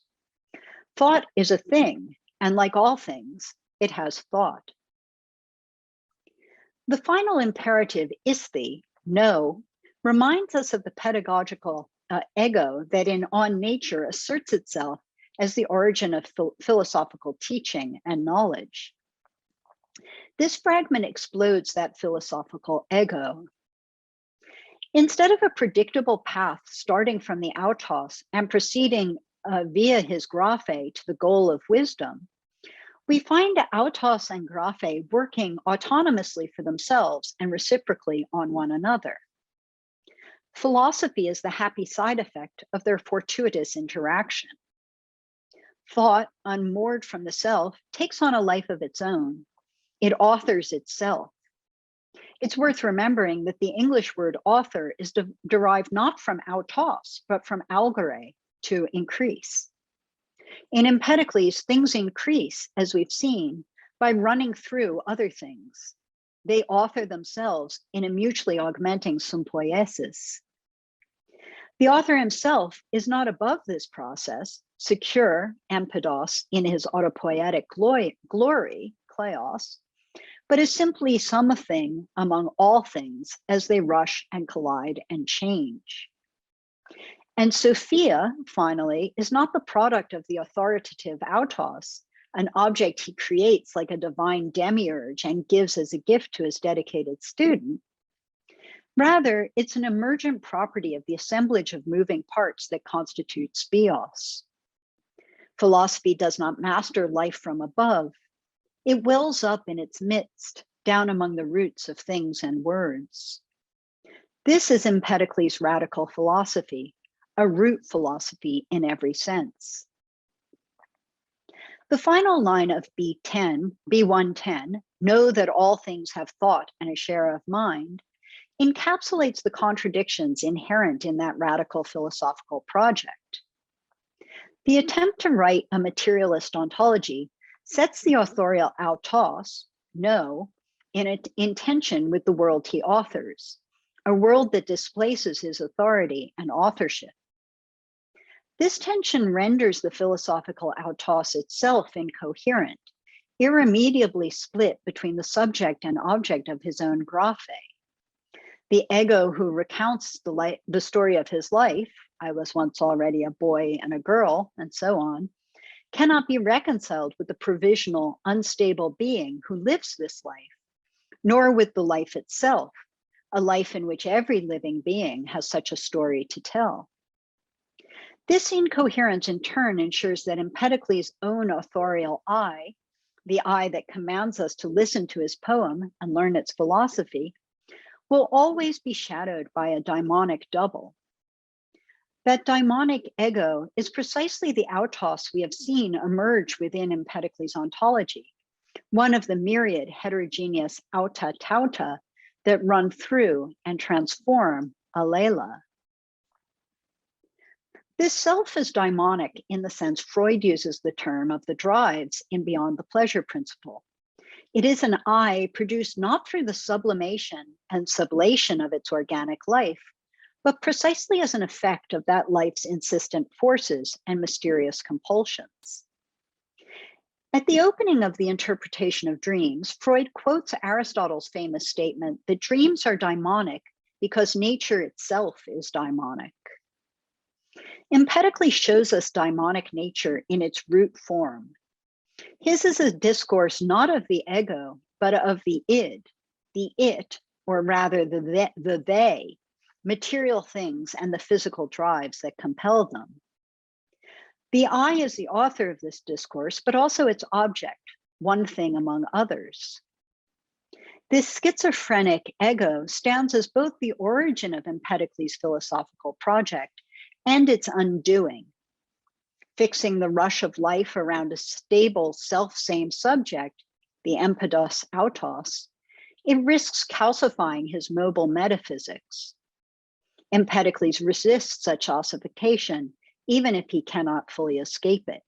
Thought is a thing, and like all things, it has thought. The final imperative, isthi, know, reminds us of the pedagogical ego that in On Nature asserts itself as the origin of philosophical teaching and knowledge. This fragment explodes that philosophical ego. Instead of a predictable path starting from the autos and proceeding via his graphe to the goal of wisdom, we find autos and graphe working autonomously for themselves and reciprocally on one another. Philosophy is the happy side effect of their fortuitous interaction. Thought, unmoored from the self, takes on a life of its own. It authors itself. It's worth remembering that the English word author is derived not from autos, but from algere, to increase. In Empedocles, things increase, as we've seen, by running through other things. They author themselves in a mutually augmenting sympoiesis. The author himself is not above this process, secure, empedos, in his autopoietic glory, kleos, but is simply something among all things as they rush and collide and change. And Sophia, finally, is not the product of the authoritative autos, an object he creates like a divine demiurge and gives as a gift to his dedicated student. Rather, it's an emergent property of the assemblage of moving parts that constitutes bios. Philosophy does not master life from above. It wells up in its midst, down among the roots of things and words. This is Empedocles' radical philosophy, a root philosophy in every sense. The final line of B110, know that all things have thought and a share of mind, encapsulates the contradictions inherent in that radical philosophical project. The attempt to write a materialist ontology sets the authorial autos, know, in tension with the world he authors, a world that displaces his authority and authorship. This tension renders the philosophical autos itself incoherent, irremediably split between the subject and object of his own graphe. The ego who recounts the story of his life, I was once already a boy and a girl, and so on, cannot be reconciled with the provisional, unstable being who lives this life, nor with the life itself, a life in which every living being has such a story to tell. This incoherence in turn ensures that Empedocles' own authorial I, the I that commands us to listen to his poem and learn its philosophy, will always be shadowed by a daimonic double. That daimonic ego is precisely the autos we have seen emerge within Empedocles' ontology, one of the myriad heterogeneous auta tauta that run through and transform Allela. This self is daimonic in the sense Freud uses the term of the drives in Beyond the Pleasure Principle. It is an I produced not through the sublimation and sublation of its organic life, but precisely as an effect of that life's insistent forces and mysterious compulsions. At the opening of the interpretation of dreams, Freud quotes Aristotle's famous statement that dreams are daimonic because nature itself is daimonic. Empedocles shows us daimonic nature in its root form. His is a discourse not of the ego, but of the id, the it, or rather the they, material things and the physical drives that compel them. The I is the author of this discourse, but also its object, one thing among others. This schizophrenic ego stands as both the origin of Empedocles' philosophical project and its undoing. Fixing the rush of life around a stable self-same subject, the empedos autos, it risks calcifying his mobile metaphysics. Empedocles resists such ossification, even if he cannot fully escape it.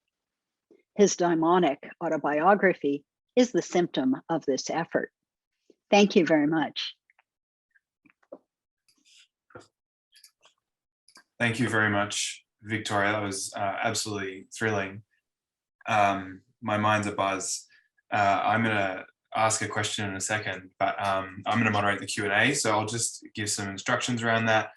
His daimonic autobiography is the symptom of this effort. Thank you very much. Thank you very much, Victoria. That was absolutely thrilling. My mind's abuzz. I'm going to ask a question in a second, but I'm going to moderate the Q&A, so I'll just give some instructions around that.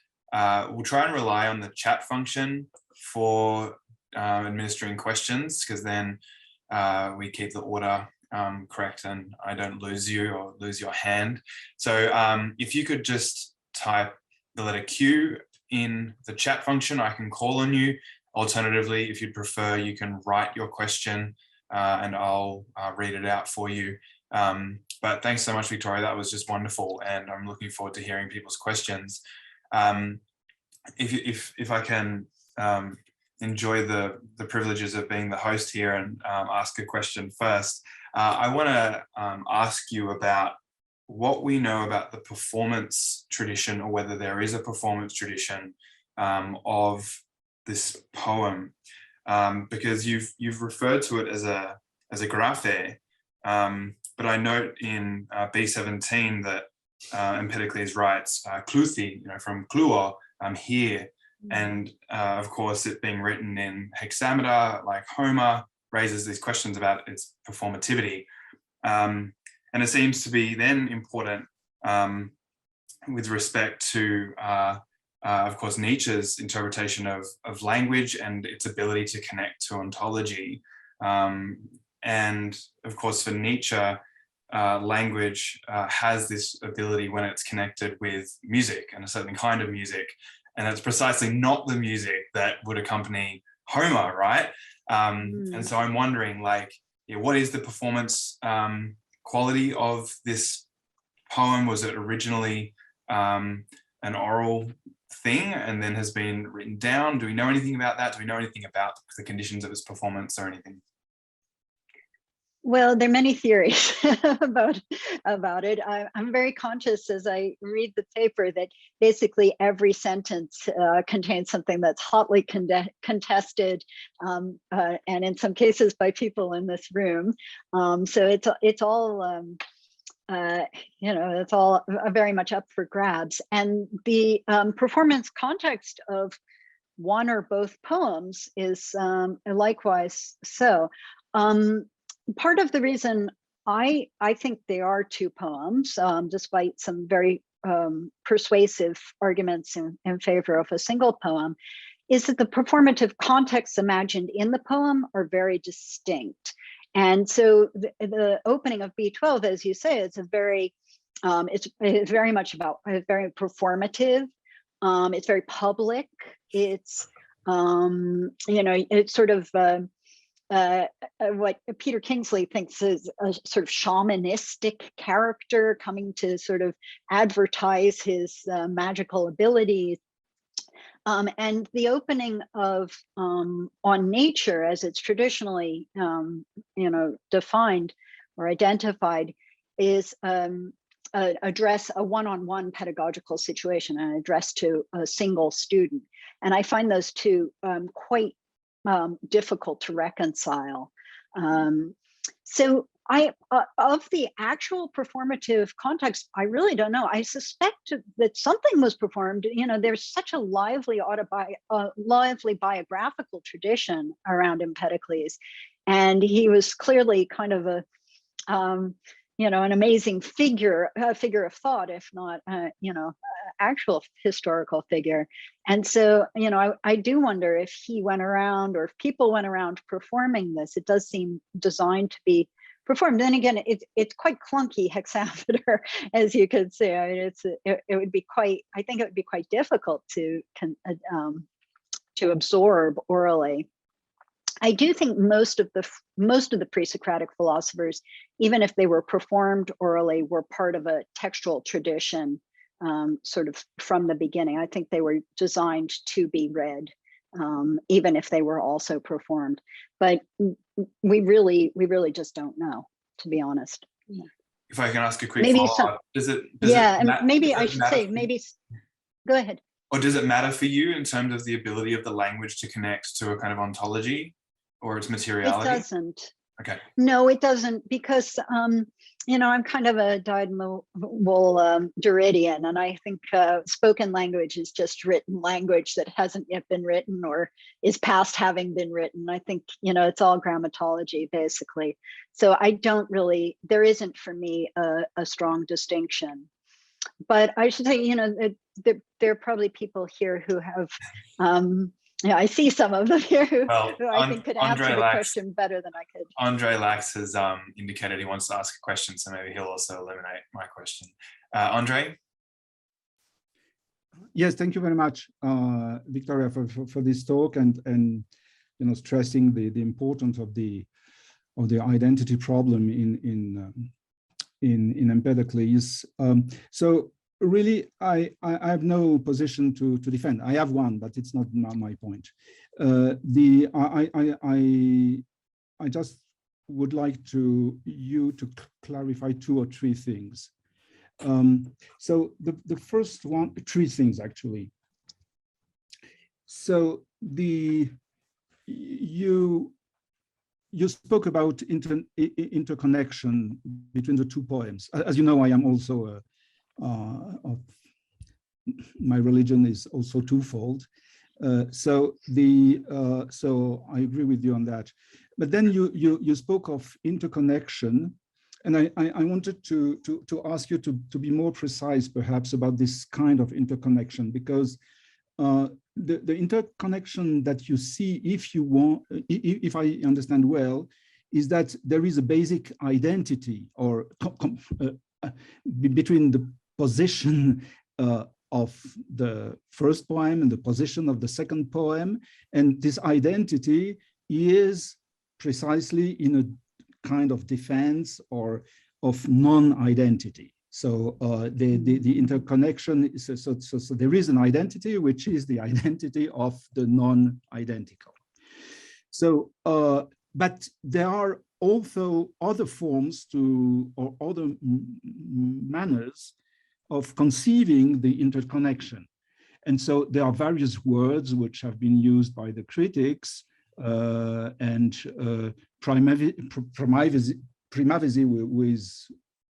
We'll try and rely on the chat function for administering questions, because then we keep the order correct and I don't lose you or lose your hand. So if you could just type the letter Q in the chat function, I can call on you. Alternatively, if you'd prefer, you can write your question and I'll read it out for you. But thanks so much, Victoria. That was just wonderful, and I'm looking forward to hearing people's questions. If I can enjoy the privileges of being the host here and ask a question first, I want to ask you about what we know about the performance tradition, or whether there is a performance tradition of this poem, because you've referred to it as a graphe, but I note in B17 that Empedocles writes kluthi, from kluo, here, and of course it being written in hexameter like Homer raises these questions about its performativity. And it seems to be then important with respect to, of course, Nietzsche's interpretation of language and its ability to connect to ontology. And of course, for Nietzsche, language has this ability when it's connected with music, and a certain kind of music. And it's precisely not the music that would accompany Homer, right? And so I'm wondering, what is the performance quality of this poem? Was it originally an oral thing and then has been written down? Do we know anything about that? Do we know anything about the conditions of its performance or anything? Well, there are many theories about it. I'm very conscious as I read the paper that basically every sentence contains something that's hotly contested, and in some cases by people in this room. So it's all it's all very much up for grabs. And the performance context of one or both poems is likewise so. part of the reason I think they are two poems, despite some very persuasive arguments in favor of a single poem, is that the performative contexts imagined in the poem are very distinct. And so the opening of B12, as you say, it's a very, it's very much about, it's very performative. It's very public. It's, you know, it's sort of what Peter Kingsley thinks is a sort of shamanistic character coming to sort of advertise his magical abilities. And the opening of On Nature, as it's traditionally, you know, defined or identified, is address a one-on-one pedagogical situation, an address to a single student. And I find those two quite difficult to reconcile. So of the actual performative context, I really don't know. I suspect that something was performed. You know, there's such a lively biographical tradition around Empedocles, and he was clearly kind of a, you know, an amazing figure, a figure of thought, if not, you know, actual historical figure. And so, you know, I do wonder if he went around, or if people went around performing this. It does seem designed to be performed. Then again, it's quite clunky hexameter, as you could see. I mean, it would be quite, I think it would be quite difficult to absorb orally. I do think most of the pre-Socratic philosophers, even if they were performed orally, were part of a textual tradition, sort of from the beginning. I think they were designed to be read, even if they were also performed. But we really just don't know, to be honest. If I can ask a quick follow-up, maybe I should say, maybe, go ahead. Or does it matter for you in terms of the ability of the language to connect to a kind of ontology or its materiality? It doesn't. Okay. No, it doesn't, because you know, I'm kind of a Daimon Derridian, and I think spoken language is just written language that hasn't yet been written or is past having been written. I think, you know, it's all grammatology, basically. So I don't really, there isn't for me a strong distinction. But I should say, you know, there are probably people here who have, yeah, I see some of them here who I think could answer the question better than I could. Andre Lax has indicated he wants to ask a question, so maybe he'll also eliminate my question. Andre? Yes, thank you very much, Victoria, for this talk, and you know, stressing the importance of the identity problem in Empedocles. So really, I have no position to defend. I have one, but it's not my point. I just would like you to clarify 2 or 3 things. So the first one, 3 things actually. So you spoke about interconnection between the 2 poems. As you know, I am also my religion is also twofold. So I agree with you on that. But then you spoke of interconnection, and I wanted to ask you to be more precise, perhaps, about this kind of interconnection, because the interconnection that you see, if I understand well, is that there is a basic identity or between the position of the first poem and the position of the second poem, and this identity is precisely in a kind of defense or of non-identity. So the interconnection is, so there is an identity which is the identity of the non-identical. So but there are also other forms or other manners of conceiving the interconnection. And so there are various words which have been used by the critics, and Primavisy was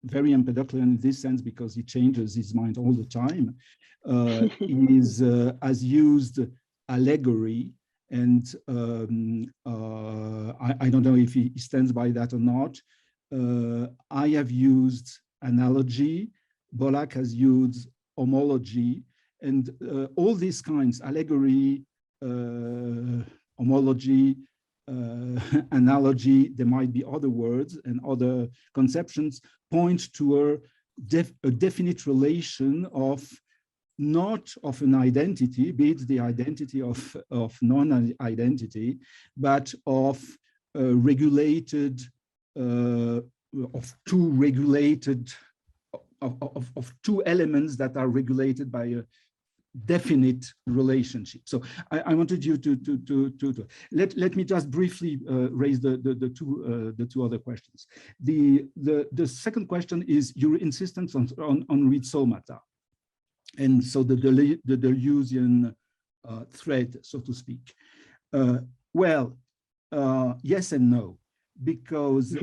very Empedoclean in this sense, because he changes his mind all the time, has used allegory And I don't know if he stands by that or not. I have used analogy, Bolak has used homology, and all these kinds, allegory, homology, analogy, there might be other words and other conceptions, point to a definite relation of not of an identity, be it the identity of non-identity, but of regulated, of two regulated, of two elements that are regulated by a definite relationship. So I wanted you to let me just briefly raise the two other questions. The second question is your insistence on rhizomata, and so the Deleuzian thread, so to speak. Well, yes and no, because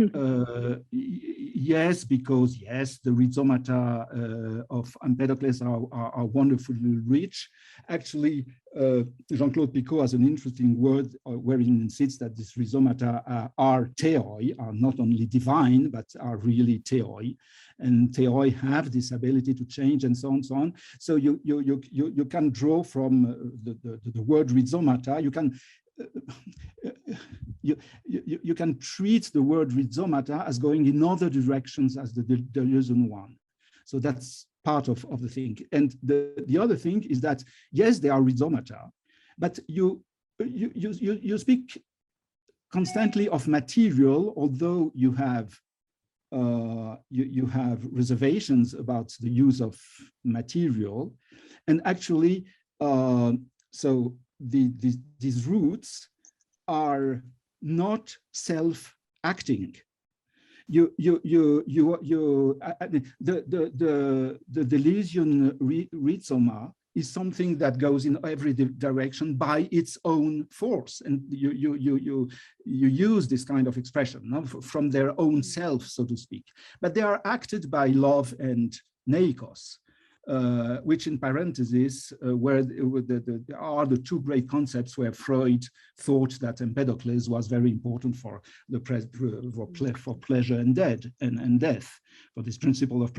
yes, the rhizomata of Empedocles are wonderfully rich. Actually, Jean-Claude Picot has an interesting word where he insists that these rhizomata are theoi, are not only divine, but are really theoi. And theoi have this ability to change and so on and so on. So you can draw from the word rhizomata, you can you can treat the word rhizomata as going in other directions as the Deleuzian one. So that's part of the thing. And the other thing is that, yes, they are rhizomata, but you speak constantly of material, although you have reservations about the use of material. And actually, so these roots are not self-acting. The Deleuzian rhizoma is something that goes in every direction by its own force, and you use this kind of expression, no? From their own self, so to speak. But they are acted by love and neikos, which in parentheses where are the two great concepts where Freud thought that Empedocles was very important for pleasure and death, for this principle of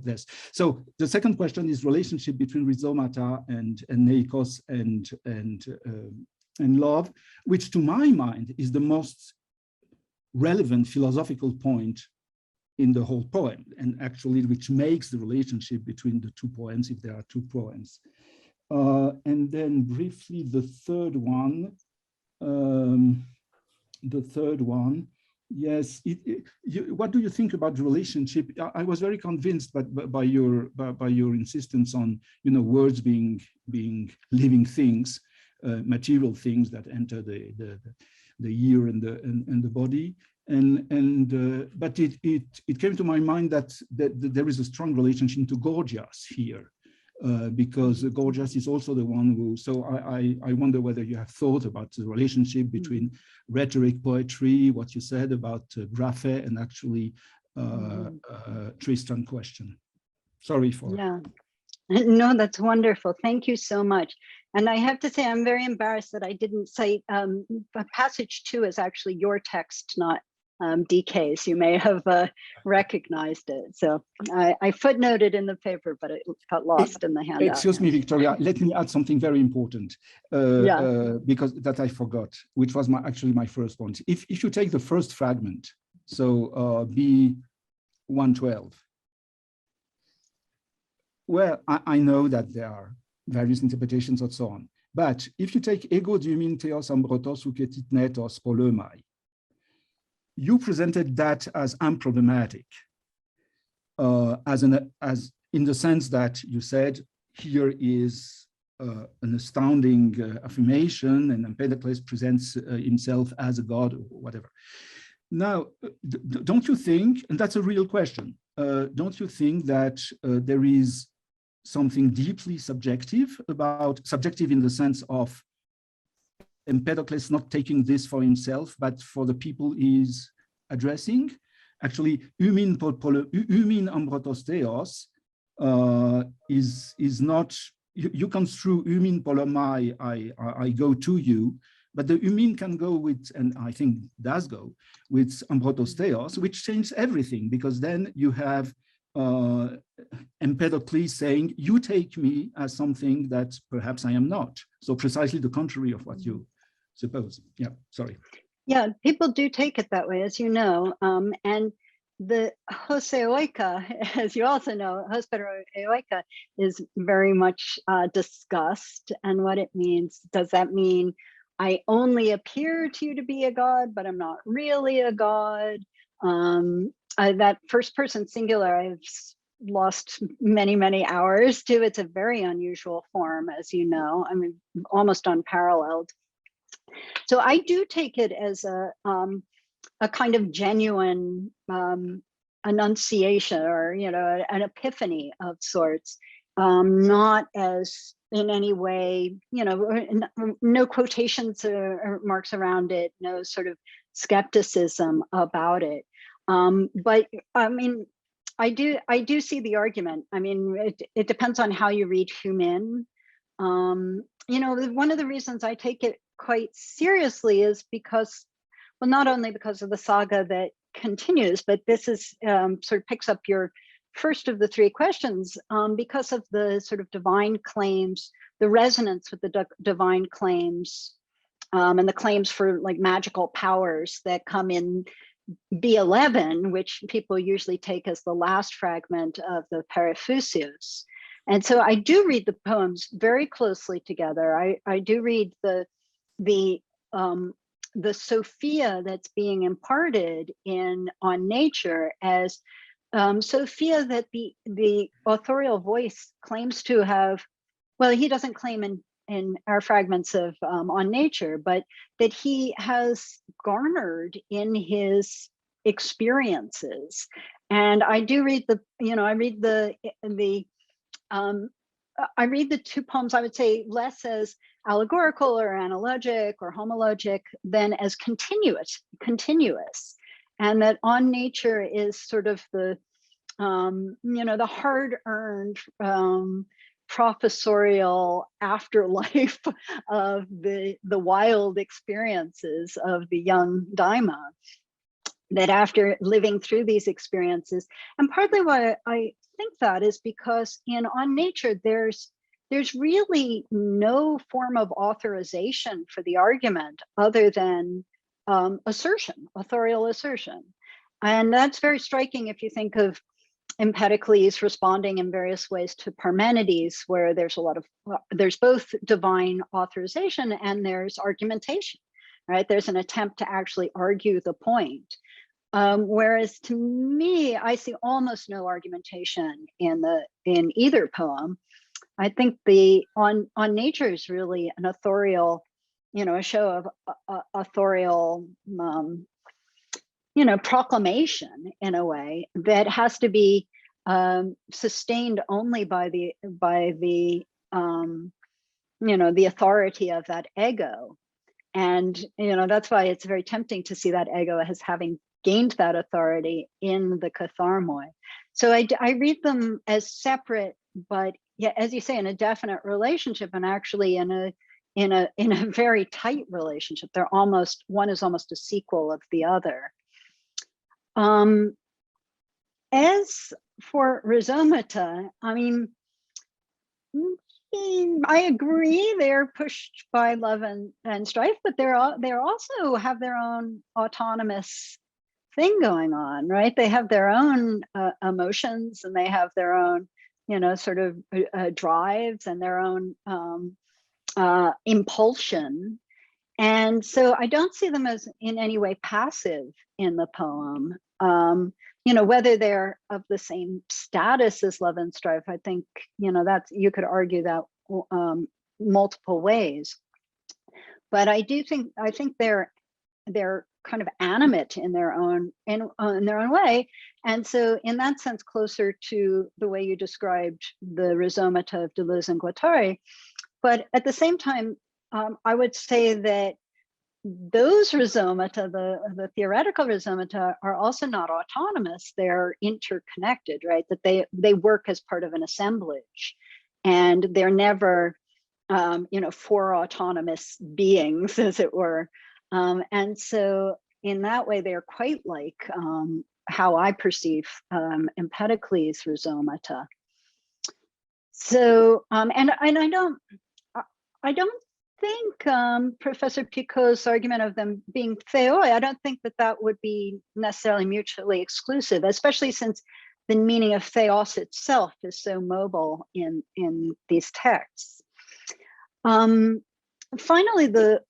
death. So the second question is relationship between rhizomata and neikos and love, which to my mind is the most relevant philosophical point in the whole poem, and actually which makes the relationship between the two poems, if there are two poems. And then briefly, the third one, yes, what do you think about the relationship? I was very convinced by your insistence on, words being living things, material things that enter the ear and the body. But it came to my mind that there is a strong relation to Gorgias here, because Gorgias is also the one who. So I wonder whether you have thought about the relationship between rhetoric, poetry, what you said about graphe, and actually Tristan question. Sorry for. Yeah. No, that's wonderful. Thank you so much. And I have to say, I'm very embarrassed that I didn't cite passage 2 is actually your text, not DK's. You may have recognized it. So I footnoted in the paper, but it got lost in the handout. Excuse me, Victoria, let me add something very important, because that I forgot, which was actually my first point. If you take the first fragment, so B112, well, I know that there are various interpretations and so on, but if you take ego diumin theos ambrotos uketit netos polemai, you presented that as unproblematic, as in the sense that you said here is an astounding affirmation, and Empedocles presents himself as a god or whatever. Now, don't you think, and that's a real question, don't you think that there is something deeply subjective in the sense of Empedocles not taking this for himself, but for the people he's addressing? Actually, umin ambrotos theos is not you construe umin polomai, I go to you, but the umin can go with, and I think does go, with ambrotos theos, which changes everything, because then you have Empedocles saying, you take me as something that perhaps I am not. So precisely the contrary of what you suppose. Yeah, sorry. Yeah, people do take it that way, as you know. And the hoseoika, as you also know, hoseoika is very much discussed, and what it means. Does that mean I only appear to you to be a god, but I'm not really a god? That first person singular, I've lost many, many hours to. It's a very unusual form, as you know. I mean, almost unparalleled. So I do take it as a kind of genuine enunciation, or an epiphany of sorts, not as in any way, no quotations or marks around it, no sort of skepticism about it. But I mean, I do see the argument. I mean, it depends on how you read human. One of the reasons I take it quite seriously is because, well, not only because of the saga that continues, but this is sort of picks up your first of the three questions, because of the sort of divine claims, the resonance with the divine claims, and the claims for like magical powers that come in B11, which people usually take as the last fragment of the Periphasius. And so I do read the poems very closely together. I do read the Sophia that's being imparted on nature as Sophia that the authorial voice claims to have. Well, he doesn't claim in our fragments of on nature, but that he has garnered in his experiences. And I do read I read the two poems, I would say, less as allegorical or analogic or homologic than as continuous. And that on nature is sort of the the hard-earned professorial afterlife of the wild experiences of the young Daimon, that after living through these experiences, and partly why I think that is because on nature there's really no form of authorization for the argument other than authorial assertion. And that's very striking if you think of Empedocles responding in various ways to Parmenides, where there's both divine authorization and there's argumentation, right? There's an attempt to actually argue the point. Whereas to me, I see almost no argumentation in either poem. I think the on nature is really an authorial, a show of authorial, proclamation in a way that has to be sustained only by the the authority of that ego. And that's why it's very tempting to see that ego as having gained that authority in the katharmoi. So I read them as separate, but yeah, as you say, in a definite relationship, and actually in a very tight relationship. One is almost a sequel of the other. As for Rhizomata, I mean, I agree they're pushed by love and strife, but they're also have their own autonomous thing going on, right? They have their own emotions, and they have their own, sort of drives, and their own impulsion. And so I don't see them as in any way passive in the poem. Whether they're of the same status as love and strife, I think, that's, you could argue that multiple ways. But I think they're kind of animate in their own way. And so in that sense, closer to the way you described the Rhizomata of Deleuze and Guattari. But at the same time, I would say that those rhizomata, the theoretical rhizomata, are also not autonomous. They're interconnected, right? That they work as part of an assemblage. and they're never, four autonomous beings, as it were. And so in that way, they're quite like how I perceive Empedocles' rhizomata. So, and I don't think Professor Picot's argument of them being theoi, I don't think that would be necessarily mutually exclusive, especially since the meaning of theos itself is so mobile in these texts. Finally, the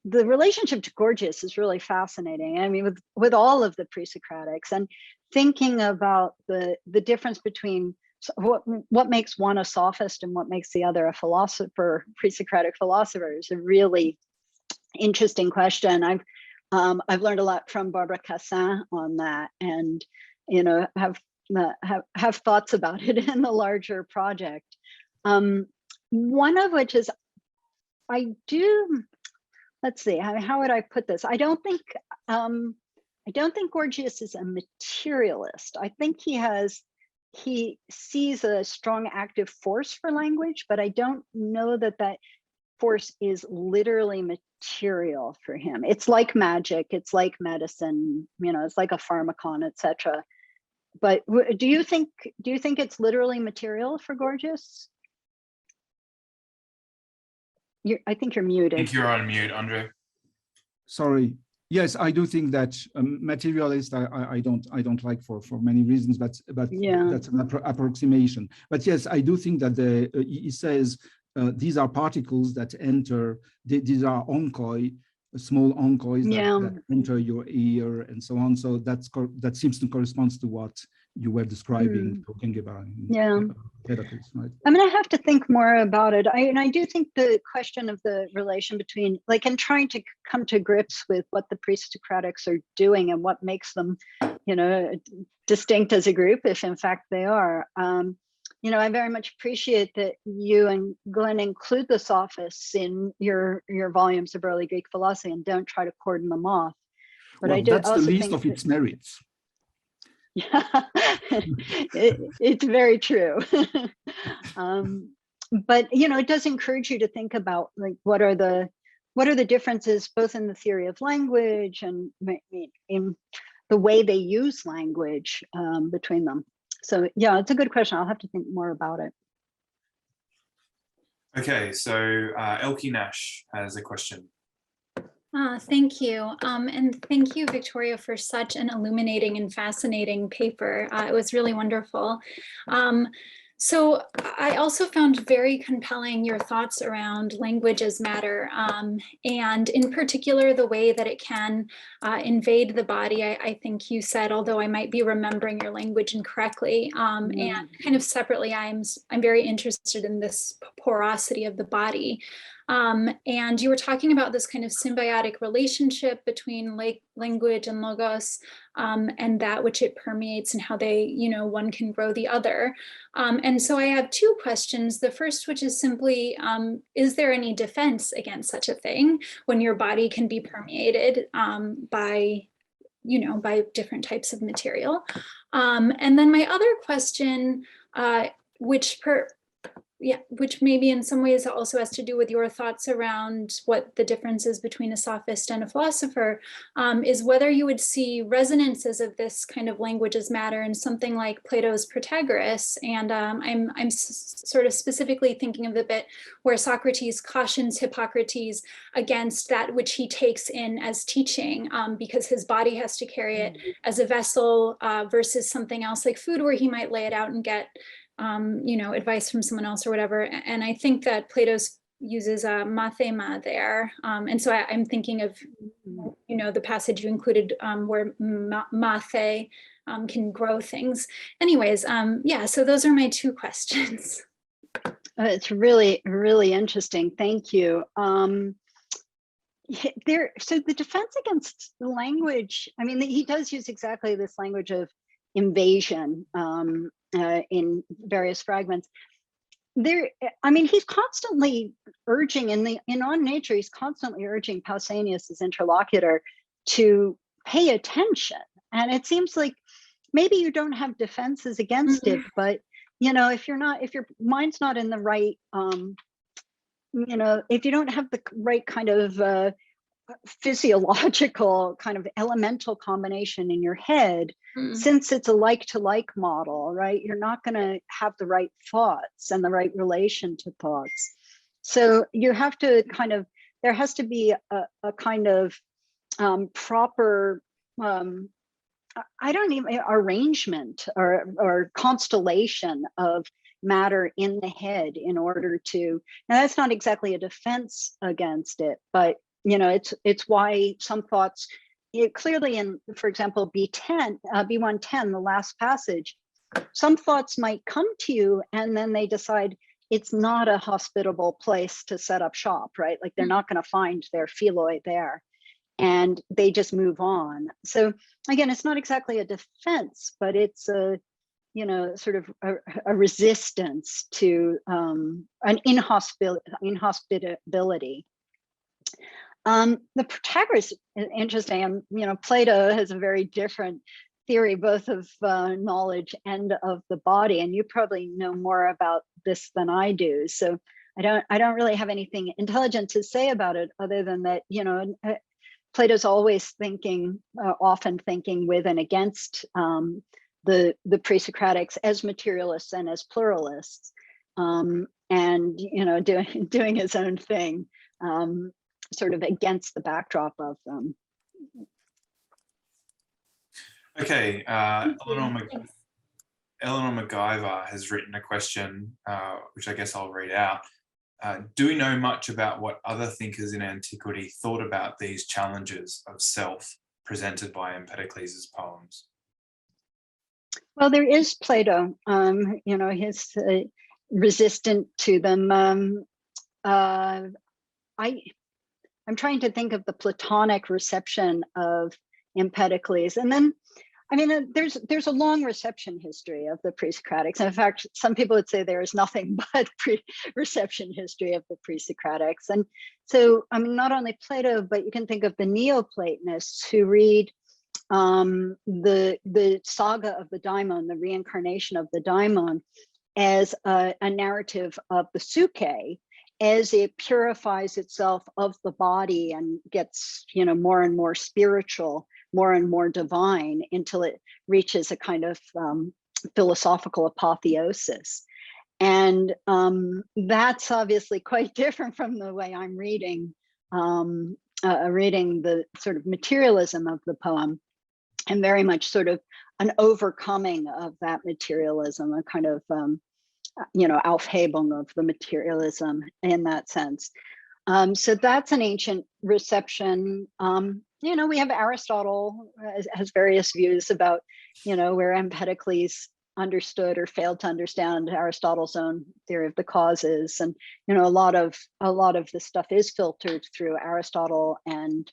relationship to Gorgias is really fascinating. I mean, with all of the pre-Socratics, and thinking about the difference between what makes one a sophist and what makes the other a philosopher, pre-Socratic philosopher, is a really interesting question. I've learned a lot from Barbara Cassin on that, and have thoughts about it in the larger project. One of which is let's see, how would I put this? I don't think Gorgias is a materialist. I think he sees a strong active force for language, but I don't know that force is literally material for him. It's like magic, it's like medicine, it's like a pharmacon, etc. But do you think it's literally material for Gorgias? I think you're muted. I think you're on mute, Andre. Sorry. Yes, I do think that materialist. I don't like for many reasons, but yeah, that's an approximation. But yes, I do think that he says these are particles that enter. These are onkoi, small onkois that enter your ear and so on. So that seems to correspond to what you were describing, talking about. Pedagogicals, right? I'm going to have to think more about it. I do think the question of the relation between, like, and trying to come to grips with what the pre-Socratics are doing and what makes them, distinct as a group, if in fact they are. I very much appreciate that you and Glenn include the sophists in your volumes of early Greek philosophy and don't try to cordon them off. But well, that's the least of its merits. Yeah, it's very true. But it does encourage you to think about, like, what are the differences both in the theory of language and in the way they use language between them. So yeah, it's a good question. I'll have to think more about it. Okay, so Elkie Nash has a question. Thank you. And thank you, Victoria, for such an illuminating and fascinating paper. It was really wonderful. So I also found very compelling your thoughts around language as matter, and in particular, the way that it can invade the body. I think you said, although I might be remembering your language incorrectly, and kind of separately, I'm very interested in this porosity of the body. And you were talking about this kind of symbiotic relationship between language and logos, and that which it permeates and how they, one can grow the other. And so I have two questions. The first, which is simply, is there any defense against such a thing when your body can be permeated by different types of material? And then my other question, which maybe in some ways also has to do with your thoughts around what the difference is between a sophist and a philosopher, is whether you would see resonances of this kind of language as matter in something like Plato's Protagoras. And I'm sort of specifically thinking of the bit where Socrates cautions Hippocrates against that which he takes in as teaching, because his body has to carry it as a vessel versus something else like food, where he might lay it out and get advice from someone else or whatever. And I think that Plato's uses mathema there. And so I'm thinking of, the passage you included where mathe can grow things. Anyways, so those are my two questions. It's really, really interesting. Thank you. So the defense against the language, he does use exactly this language of invasion in various fragments. He's constantly urging in On Nature, he's constantly urging Pausanias, his interlocutor, to pay attention. And it seems like maybe you don't have defenses against it, but if your mind's not in the right, if you don't have the right kind of physiological kind of elemental combination in your head, since it's a like-to-like model, right? You're not going to have the right thoughts and the right relation to thoughts. So you have to kind of, there has to be a kind of proper, arrangement or constellation of matter in the head in order to, now that's not exactly a defense against it, but it's why some thoughts, clearly in, for example, B110, the last passage, some thoughts might come to you and then they decide it's not a hospitable place to set up shop, right? Like they're not going to find their philoe there, and they just move on. So again, it's not exactly a defense, but it's a, sort of a resistance to an inhospitability. The Protagoras is interesting. Plato has a very different theory, both of knowledge and of the body, and you probably know more about this than I do. So I don't really have anything intelligent to say about it, other than that, Plato's always thinking, often thinking with and against the pre-Socratics as materialists and as pluralists, and doing his own thing, sort of against the backdrop of them. Okay, Eleanor MacGyver has written a question, which I guess I'll read out. Do we know much about what other thinkers in antiquity thought about these challenges of self presented by Empedocles' poems? Well, there is Plato, his resistant to them. I'm trying to think of the Platonic reception of Empedocles, and then, there's a long reception history of the pre-Socratics. In fact, some people would say there is nothing but reception history of the pre-Socratics. And so, not only Plato, but you can think of the Neoplatonists who read the saga of the Daimon, the reincarnation of the Daimon, as a narrative of the Psyche, as it purifies itself of the body and gets, more and more spiritual, more and more divine, until it reaches a kind of philosophical apotheosis. And that's obviously quite different from the way I'm reading the sort of materialism of the poem, and very much sort of an overcoming of that materialism, a kind of Aufhebung of the materialism in that sense. So that's an ancient reception. We have Aristotle has various views about, where Empedocles understood or failed to understand Aristotle's own theory of the causes, and a lot of the stuff is filtered through Aristotle and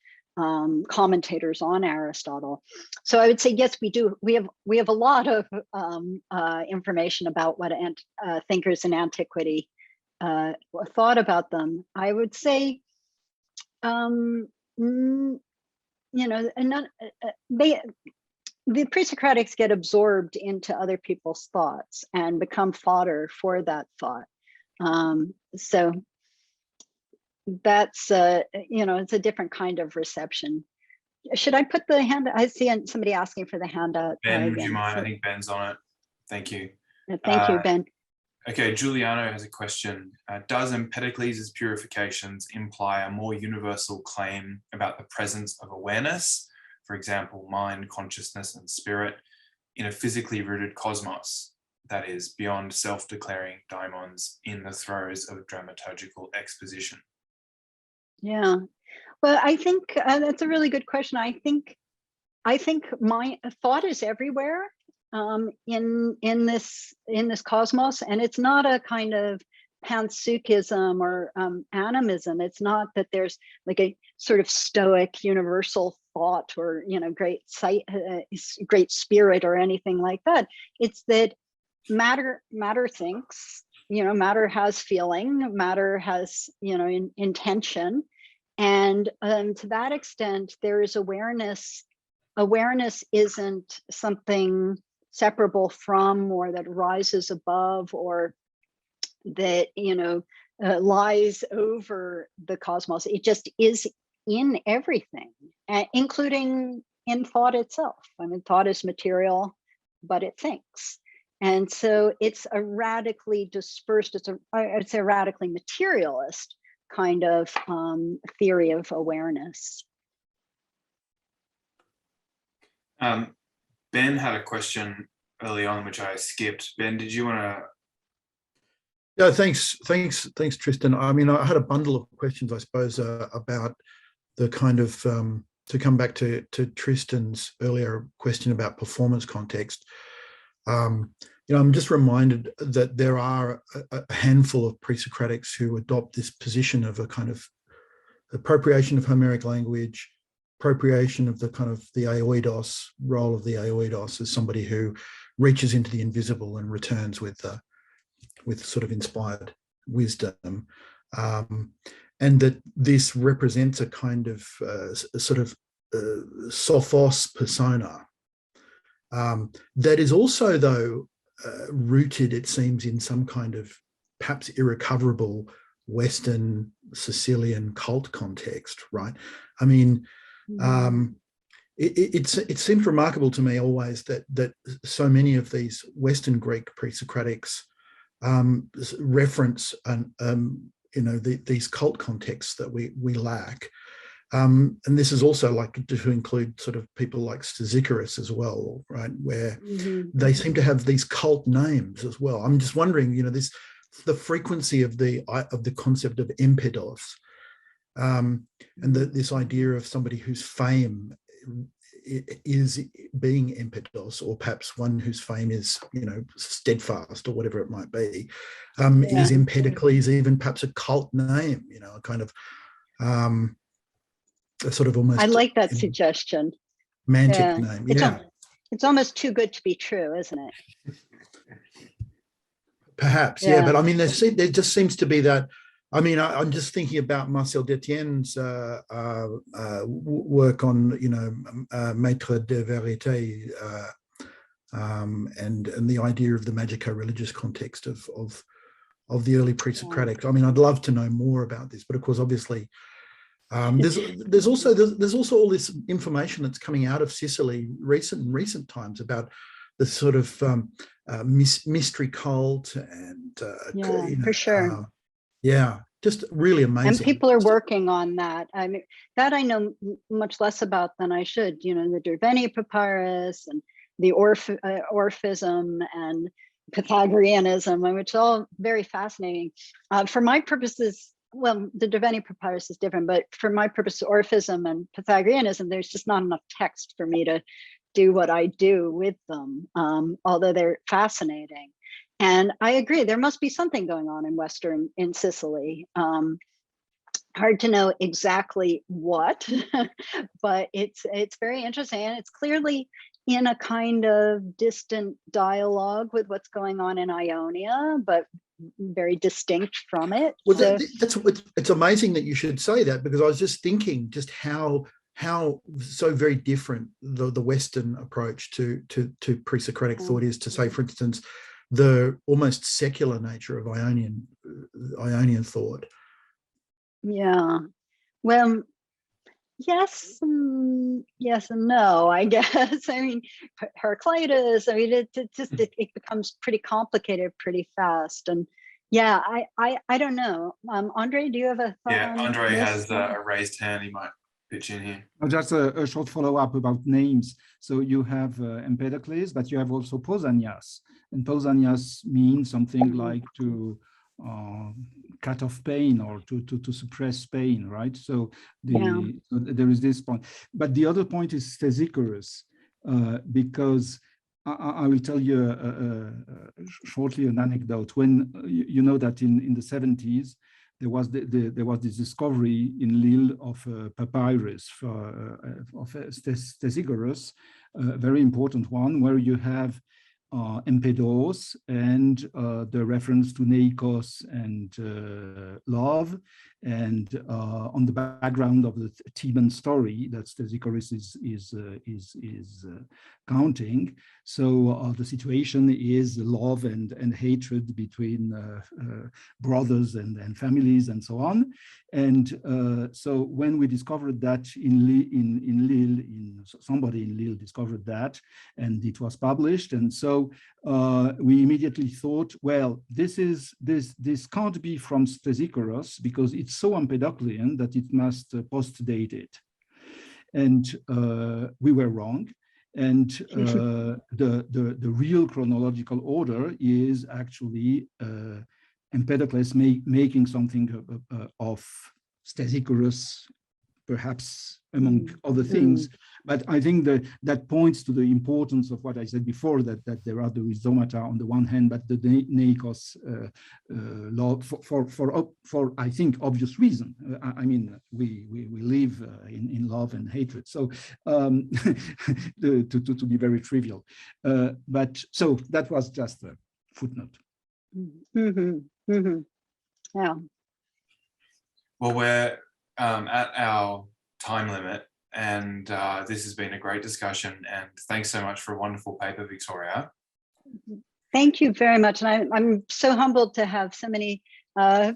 commentators on Aristotle. So I would say yes, we do. We have a lot of information about what thinkers in antiquity thought about them. I would say, the pre-Socratics get absorbed into other people's thoughts and become fodder for that thought. So that's it's a different kind of reception. Should I put the hand? I see somebody asking for the handout. Ben, would you mind? I think Ben's on it. Thank you. Thank you, Ben. Okay, Giuliano has a question. Does Empedocles' purifications imply a more universal claim about the presence of awareness, for example, mind, consciousness, and spirit, in a physically rooted cosmos, that is, beyond self-declaring daimons in the throes of dramaturgical exposition? Yeah, well, I think that's a really good question. I think my thought is everywhere in this cosmos, and it's not a kind of panpsychism or animism. It's not that there's like a sort of stoic universal thought or great spirit or anything like that. It's that matter thinks, matter has feeling, matter has intention, and to that extent there is awareness. Awareness isn't something separable from, or that rises above, or that, lies over the cosmos. It just is in everything, including in thought itself. I mean, thought is material, but it thinks. And so it's a radically dispersed, it's a radically materialist kind of theory of awareness. Ben had a question early on, which I skipped. Ben, did you want to? Yeah, thanks, Tristan. I mean, I had a bundle of questions, I suppose, about the kind of, to come back to Tristan's earlier question about performance context. I'm just reminded that there are a handful of pre-Socratics who adopt this position of a kind of appropriation of Homeric language, appropriation of the kind of the aoidos, role of the aoidos as somebody who reaches into the invisible and returns with sort of inspired wisdom, and that this represents a kind of sort of sophos persona that is also, though, rooted, it seems, in some kind of perhaps irrecoverable Western Sicilian cult context, right? I mean, it seems remarkable to me always that so many of these Western Greek pre-Socratics reference these cult contexts that we lack. And this is also like to include sort of people like Icarus as well, right? Where they seem to have these cult names as well. I'm just wondering, the frequency of the concept of Empedocles, and this idea of somebody whose fame is being Empedocles, or perhaps one whose fame is, steadfast, or whatever it might be. Is Empedocles even perhaps a cult name? A kind of a sort of almost. I like that suggestion. Mantic name. It's almost too good to be true, isn't it? Perhaps, but I mean, there just seems to be that. I mean, I'm just thinking about Marcel Détienne's work on, Maître de Vérité, and the idea of the magico-religious context of the early pre-Socratics. I mean, I'd love to know more about this, but of course, obviously, there's also all this information that's coming out of Sicily in recent times about the sort of mystery cult and for sure. Just really amazing. And people are working on that. I mean, that I know much less about than I should. The Derveni papyrus and the Orphism and Pythagoreanism, which is all very fascinating. For my purposes, well, the Derveni papyrus is different, but for my purpose, Orphism and Pythagoreanism, there's just not enough text for me to do what I do with them, although they're fascinating. And I agree, there must be something going on in Sicily. Hard to know exactly what, but it's very interesting, and it's clearly in a kind of distant dialogue with what's going on in Ionia, but very distinct from it. Well, it's amazing that you should say that, because I was just thinking just how so very different the Western approach to pre-Socratic thought is to, say, for instance, the almost secular nature of Ionian thought. Yeah. Well, yes and no, I guess. I mean, Heraclitus, I mean, it becomes pretty complicated pretty fast. And I don't know. Andre, do you have a thought? Yeah, Andre has a raised hand. He might pitch in here. Just a short follow-up about names. So you have Empedocles, but you have also Pausanias. And Pausanias means something like to cut off pain, or to suppress pain, right? So so there is this point. But the other point is Icarus, because I will tell you shortly an anecdote. When you know that in the 70s, there was this discovery in Lille of a papyrus of Icarus, a very important one, where you have Empedocles and the reference to Neikos and love, And on the background of the Daimon story that Stesichorus is counting. So the situation is love and hatred between brothers and families and so on. And so when we discovered that in Lille, somebody in Lille discovered that, and it was published, and so we immediately thought, well, this can't be from Stesichorus because it's so Empedoclean that it must post-date it. And we were wrong. And the real chronological order is actually Empedocles making something of Stesichorus, perhaps among other things. But I think that points to the importance of what I said before, that there are the rhizomata on the one hand, but the Neikos law for I think obvious reason. I mean, we live in love and hatred, so to be very trivial. But so that was just a footnote. Yeah. Well, we're at our time limit, and this has been a great discussion, and thanks so much for a wonderful paper, Victoria. Thank you very much. And I'm so humbled to have so many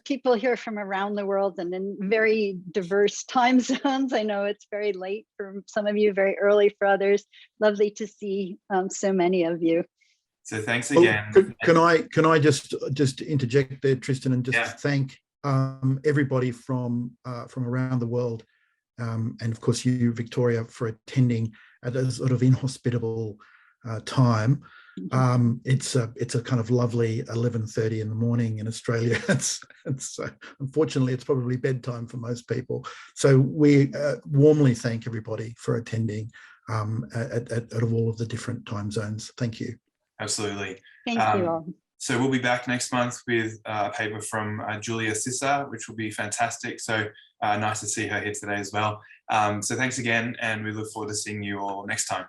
people here from around the world and in very diverse time zones. I know it's very late for some of you, very early for others. Lovely to see so many of you. So thanks again. Oh, can I just interject there, Tristan, and just thank everybody from around the world, and of course you, Victoria, for attending at a sort of inhospitable time. It's a kind of lovely 11:30 in the morning in Australia. It's unfortunately it's probably bedtime for most people. So we warmly thank everybody for attending at all of the different time zones. Thank you. Absolutely. Thank you all. So we'll be back next month with a paper from Julia Sissa, which will be fantastic. So nice to see her here today as well. So thanks again, and we look forward to seeing you all next time.